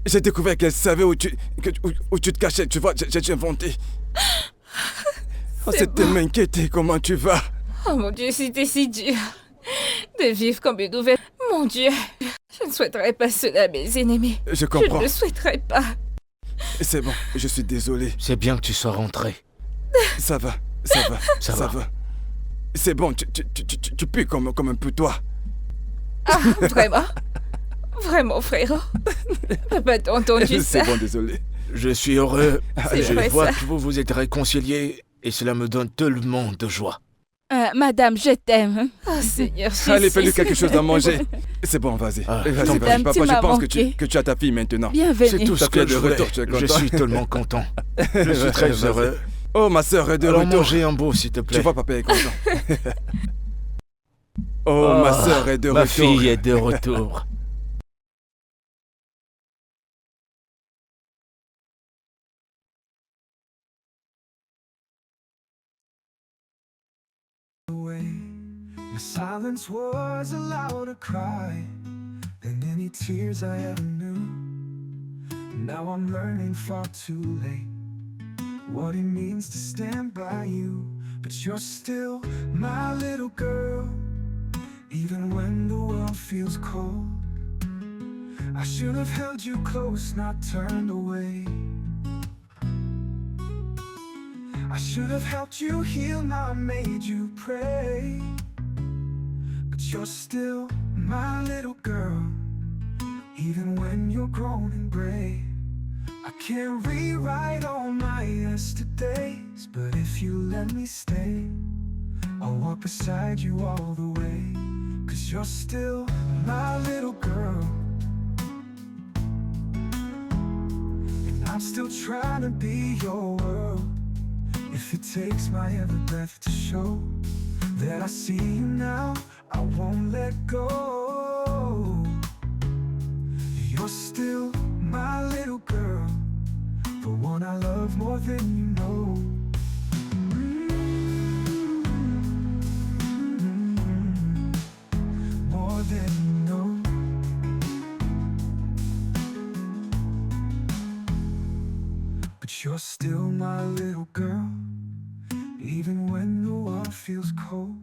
[SPEAKER 4] j'ai découvert qu'elle savait où tu te cachais, tu vois, j'ai dû inventer. Oh, c'était m'inquiéter, comment tu vas?
[SPEAKER 3] Oh mon Dieu, c'était si dur de vivre comme une nouvelle. Mon Dieu, je ne souhaiterais pas cela à mes ennemis.
[SPEAKER 4] Je
[SPEAKER 3] Je
[SPEAKER 4] comprends.
[SPEAKER 3] ne le souhaiterais pas.
[SPEAKER 4] C'est bon, je suis désolé.
[SPEAKER 2] C'est bien que tu sois rentré.
[SPEAKER 4] Ça va. C'est bon, tu pues comme un putois.
[SPEAKER 3] Ah, vraiment? Vraiment, frérot? Papa t'a entendu ça?
[SPEAKER 4] C'est bon, désolé.
[SPEAKER 2] Je suis heureux.
[SPEAKER 3] C'est
[SPEAKER 2] Je
[SPEAKER 3] vrai,
[SPEAKER 2] vois
[SPEAKER 3] ça.
[SPEAKER 2] que vous vous êtes réconciliés et cela me donne tellement de joie.
[SPEAKER 1] Madame, je t'aime.
[SPEAKER 3] Oh Seigneur Jésus.
[SPEAKER 4] Allez, fais-lui quelque chose à manger. C'est bon, vas-y.
[SPEAKER 2] Ah,
[SPEAKER 4] Vas-y,
[SPEAKER 2] tant
[SPEAKER 4] vas-y.
[SPEAKER 1] pis.
[SPEAKER 4] Papa,
[SPEAKER 1] Tu
[SPEAKER 4] je
[SPEAKER 1] m'as
[SPEAKER 4] pense
[SPEAKER 1] manqué.
[SPEAKER 4] que tu as ta fille maintenant.
[SPEAKER 1] Bienvenue.
[SPEAKER 2] C'est tout
[SPEAKER 4] Ta
[SPEAKER 2] ce
[SPEAKER 4] fille est
[SPEAKER 2] que
[SPEAKER 4] de
[SPEAKER 2] je voulais.
[SPEAKER 4] retour, tu es
[SPEAKER 2] Je
[SPEAKER 4] content?
[SPEAKER 2] suis tellement content. Je suis très
[SPEAKER 4] Vas-y.
[SPEAKER 2] heureux.
[SPEAKER 4] Oh, ma sœur est de
[SPEAKER 2] Alors
[SPEAKER 4] retour.
[SPEAKER 2] mangez un beau, s'il te plaît.
[SPEAKER 4] Tu vois, papa est content. Oh, ma sœur est de
[SPEAKER 2] Ma
[SPEAKER 4] retour.
[SPEAKER 2] fille est de retour.
[SPEAKER 5] Your silence was a louder cry than any tears I ever knew. Now I'm learning far too late what it means to stand by you. But you're still my little girl, even when the world feels cold. I should have held you close, not turned away. I should have helped you heal, not made you pray. But you're still my little girl, even when you're grown and gray. I can't rewrite all my yesterdays, but if you let me stay, I'll walk beside you all the way. 'Cause you're still my little girl, and I'm still trying to be your world. If it takes my every breath to show that I see you now, I won't let go. You're still my little girl, the one I love more than you know. More than you know. But you're still my little girl, even when the world feels cold.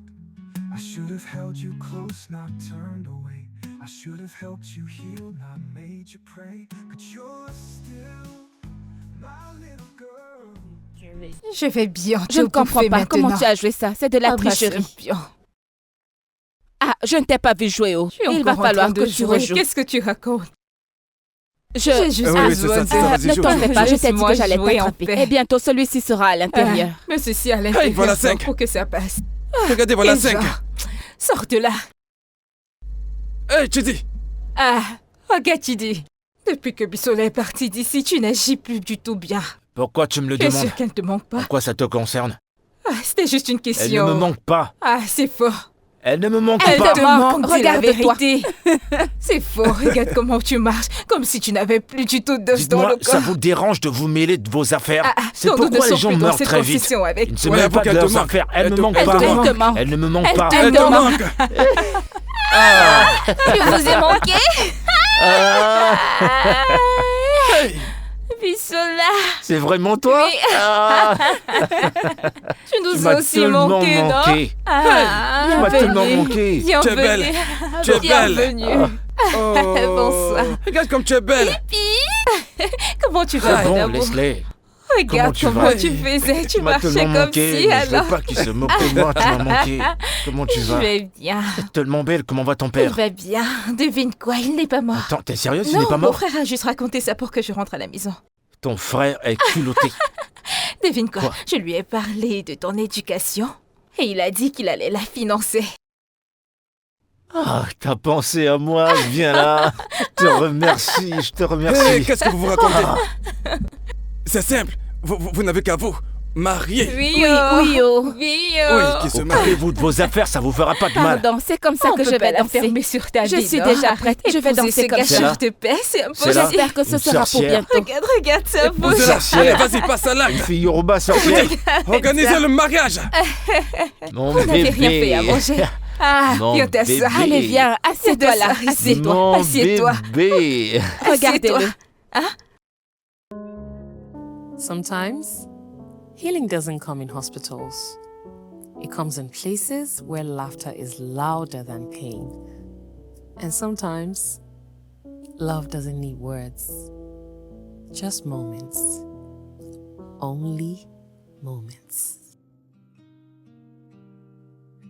[SPEAKER 5] I should have held you close, not turned away. I should have helped you heal, not made you pray. But you're still my little girl.
[SPEAKER 3] Je vais bien.
[SPEAKER 1] Je ne comprends pas comment tu as joué ça. C'est de la
[SPEAKER 3] Ah, ma sœur,
[SPEAKER 1] tricherie.
[SPEAKER 3] bien.
[SPEAKER 1] Ah, je ne t'ai pas vu jouer au.
[SPEAKER 3] Tu es
[SPEAKER 1] Il va
[SPEAKER 3] encore en
[SPEAKER 1] falloir
[SPEAKER 3] train
[SPEAKER 1] que
[SPEAKER 3] de
[SPEAKER 1] tu
[SPEAKER 3] jouer.
[SPEAKER 1] rejoues.
[SPEAKER 3] Qu'est-ce que tu racontes?
[SPEAKER 1] Je...
[SPEAKER 3] J'ai juste
[SPEAKER 4] oui,
[SPEAKER 3] besoin
[SPEAKER 4] c'est ça,
[SPEAKER 3] de-
[SPEAKER 4] vas-y,
[SPEAKER 1] ne
[SPEAKER 4] joue.
[SPEAKER 1] t'en fais pas, je t'ai dit que
[SPEAKER 3] Laisse-moi
[SPEAKER 1] j'allais
[SPEAKER 3] jouer en
[SPEAKER 1] t'attraper.
[SPEAKER 3] paix.
[SPEAKER 1] Et bientôt, celui-ci sera à l'intérieur.
[SPEAKER 3] Mais ceci à l'intérieur
[SPEAKER 4] voilà
[SPEAKER 3] sort
[SPEAKER 4] 5.
[SPEAKER 3] pour que ça passe.
[SPEAKER 4] Regardez, voilà
[SPEAKER 3] Eva,
[SPEAKER 4] 5.
[SPEAKER 3] sors de là.
[SPEAKER 4] Hey, Chidi.
[SPEAKER 3] Ah, regarde, Chidi. Depuis que Bissola est parti d'ici, tu n'agis plus du tout bien.
[SPEAKER 2] Pourquoi tu me le
[SPEAKER 3] Tu es
[SPEAKER 2] demandes?
[SPEAKER 3] sûr qu'elle ne te manque pas?
[SPEAKER 2] Pourquoi ça te concerne?
[SPEAKER 3] Ah, c'était juste une
[SPEAKER 2] Elle
[SPEAKER 3] question.
[SPEAKER 2] ne me manque pas.
[SPEAKER 3] Ah, c'est faux.
[SPEAKER 2] Elle ne me manque
[SPEAKER 3] Elle
[SPEAKER 2] pas.
[SPEAKER 3] te manque, dis la
[SPEAKER 1] Regarde-toi.
[SPEAKER 3] vérité. C'est faux, regarde comment tu marches, comme si tu n'avais plus du tout d'os dans
[SPEAKER 2] Dites-moi,
[SPEAKER 3] le corps.
[SPEAKER 2] ça vous dérange de vous mêler de vos affaires?
[SPEAKER 3] Ah, ah,
[SPEAKER 2] C'est
[SPEAKER 3] donc nous ne
[SPEAKER 2] pourquoi les
[SPEAKER 3] sommes
[SPEAKER 2] gens
[SPEAKER 3] plus dans
[SPEAKER 2] meurent
[SPEAKER 3] cette
[SPEAKER 2] très vite.
[SPEAKER 3] confession avec
[SPEAKER 2] Ils ne se
[SPEAKER 3] toi.
[SPEAKER 2] mêlent
[SPEAKER 4] avoue
[SPEAKER 2] pas de
[SPEAKER 4] qu'elle te
[SPEAKER 2] leurs
[SPEAKER 4] manque.
[SPEAKER 2] affaires. Elle
[SPEAKER 4] Elle
[SPEAKER 2] ne
[SPEAKER 4] te-
[SPEAKER 2] manque
[SPEAKER 3] elle
[SPEAKER 2] pas.
[SPEAKER 3] te manque.
[SPEAKER 1] Exactement.
[SPEAKER 2] Elle ne me manque
[SPEAKER 3] Elle
[SPEAKER 2] pas.
[SPEAKER 3] te
[SPEAKER 4] Elle te
[SPEAKER 3] manque.
[SPEAKER 4] manque.
[SPEAKER 3] Je vous ai manqué.
[SPEAKER 2] Ah,
[SPEAKER 3] Bissola,
[SPEAKER 2] c'est vraiment toi?
[SPEAKER 3] Oui.
[SPEAKER 2] Ah,
[SPEAKER 3] tu
[SPEAKER 2] tu
[SPEAKER 3] nous
[SPEAKER 2] m'as
[SPEAKER 3] as aussi
[SPEAKER 2] tellement
[SPEAKER 3] manqué, non?
[SPEAKER 2] manqué.
[SPEAKER 3] Ah,
[SPEAKER 2] Tu m'as tellement
[SPEAKER 1] bienvenue.
[SPEAKER 2] manqué.
[SPEAKER 4] Tu es belle.
[SPEAKER 3] Bienvenue.
[SPEAKER 4] Tu es belle.
[SPEAKER 3] Bienvenue.
[SPEAKER 4] Oh.
[SPEAKER 3] Bonsoir.
[SPEAKER 4] Regarde comme tu es belle.
[SPEAKER 3] Puis, Comment tu vas,
[SPEAKER 2] C'est bon,
[SPEAKER 3] Madame?
[SPEAKER 2] laisse-les.
[SPEAKER 3] Regarde
[SPEAKER 2] tu
[SPEAKER 3] comment
[SPEAKER 2] vas?
[SPEAKER 3] tu faisais. Tu
[SPEAKER 2] Tu m'as
[SPEAKER 3] marchais
[SPEAKER 2] tellement
[SPEAKER 3] comme
[SPEAKER 2] manqué,
[SPEAKER 3] si,
[SPEAKER 2] mais je veux
[SPEAKER 3] alors.
[SPEAKER 2] pas qu'il se moque de moi, tu m'as manqué. Comment tu
[SPEAKER 3] Je
[SPEAKER 2] vas?
[SPEAKER 3] vais bien.
[SPEAKER 2] Tellement belle, comment va ton
[SPEAKER 3] Il
[SPEAKER 2] père?
[SPEAKER 3] va bien. Devine quoi, il n'est pas mort.
[SPEAKER 2] Attends, t'es sérieuse, il
[SPEAKER 3] Non,
[SPEAKER 2] n'est pas
[SPEAKER 3] mon
[SPEAKER 2] mort?
[SPEAKER 3] frère a juste raconté ça pour que je rentre à la maison.
[SPEAKER 2] Ton frère est culotté.
[SPEAKER 3] Devine quoi,
[SPEAKER 2] Quoi?
[SPEAKER 3] je lui ai parlé de ton éducation et il a dit qu'il allait la financer.
[SPEAKER 2] Ah, t'as pensé à moi, viens là. Je te remercie, je te
[SPEAKER 4] Hé,
[SPEAKER 2] remercie.
[SPEAKER 4] qu'est-ce que vous vous racontez? C'est simple, vous n'avez qu'à vous marier.
[SPEAKER 3] Oui,
[SPEAKER 1] Oui, oh.
[SPEAKER 3] oui,
[SPEAKER 4] Oui, qui se marie.
[SPEAKER 2] Occupez-vous de vos affaires, ça vous fera pas de mal.
[SPEAKER 1] Pardon, c'est comme ça
[SPEAKER 3] On
[SPEAKER 1] que
[SPEAKER 3] peut
[SPEAKER 1] je
[SPEAKER 3] pas
[SPEAKER 1] vais
[SPEAKER 3] la
[SPEAKER 1] danser.
[SPEAKER 3] fermer sur ta
[SPEAKER 1] Je
[SPEAKER 3] vie,
[SPEAKER 1] suis
[SPEAKER 3] non?
[SPEAKER 1] déjà prête, je vais
[SPEAKER 3] Épouser
[SPEAKER 1] danser
[SPEAKER 3] ce
[SPEAKER 1] comme
[SPEAKER 2] C'est là.
[SPEAKER 3] gâcheur de paix, c'est
[SPEAKER 2] C'est
[SPEAKER 3] impossible.
[SPEAKER 2] là.
[SPEAKER 1] J'espère que ce
[SPEAKER 2] Une
[SPEAKER 1] sera pour
[SPEAKER 2] sorcière.
[SPEAKER 1] bientôt.
[SPEAKER 3] Regarde sa bouche.
[SPEAKER 2] Une
[SPEAKER 4] Allez,
[SPEAKER 2] sorcière,
[SPEAKER 4] vas-y, passe à
[SPEAKER 2] une
[SPEAKER 4] l'acte.
[SPEAKER 2] fille Yoruba sorcière.
[SPEAKER 4] Organisez le mariage.
[SPEAKER 2] Mon
[SPEAKER 3] On n'avait rien fait à
[SPEAKER 2] bébé.
[SPEAKER 3] manger. Ah,
[SPEAKER 2] Mon
[SPEAKER 3] viens t'asseoir.
[SPEAKER 2] bébé.
[SPEAKER 1] Allez, viens, assieds-toi là.
[SPEAKER 3] Assieds-toi,
[SPEAKER 2] Mon
[SPEAKER 3] assieds-toi.
[SPEAKER 2] bébé.
[SPEAKER 1] Regardez-le.
[SPEAKER 8] Sometimes, healing doesn't come in hospitals. It comes in places where laughter is louder than pain. And sometimes, love doesn't need words, just moments. Only moments.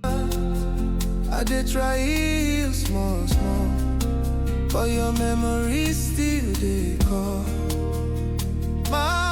[SPEAKER 5] I did try heal small, small, but your memories still they call. My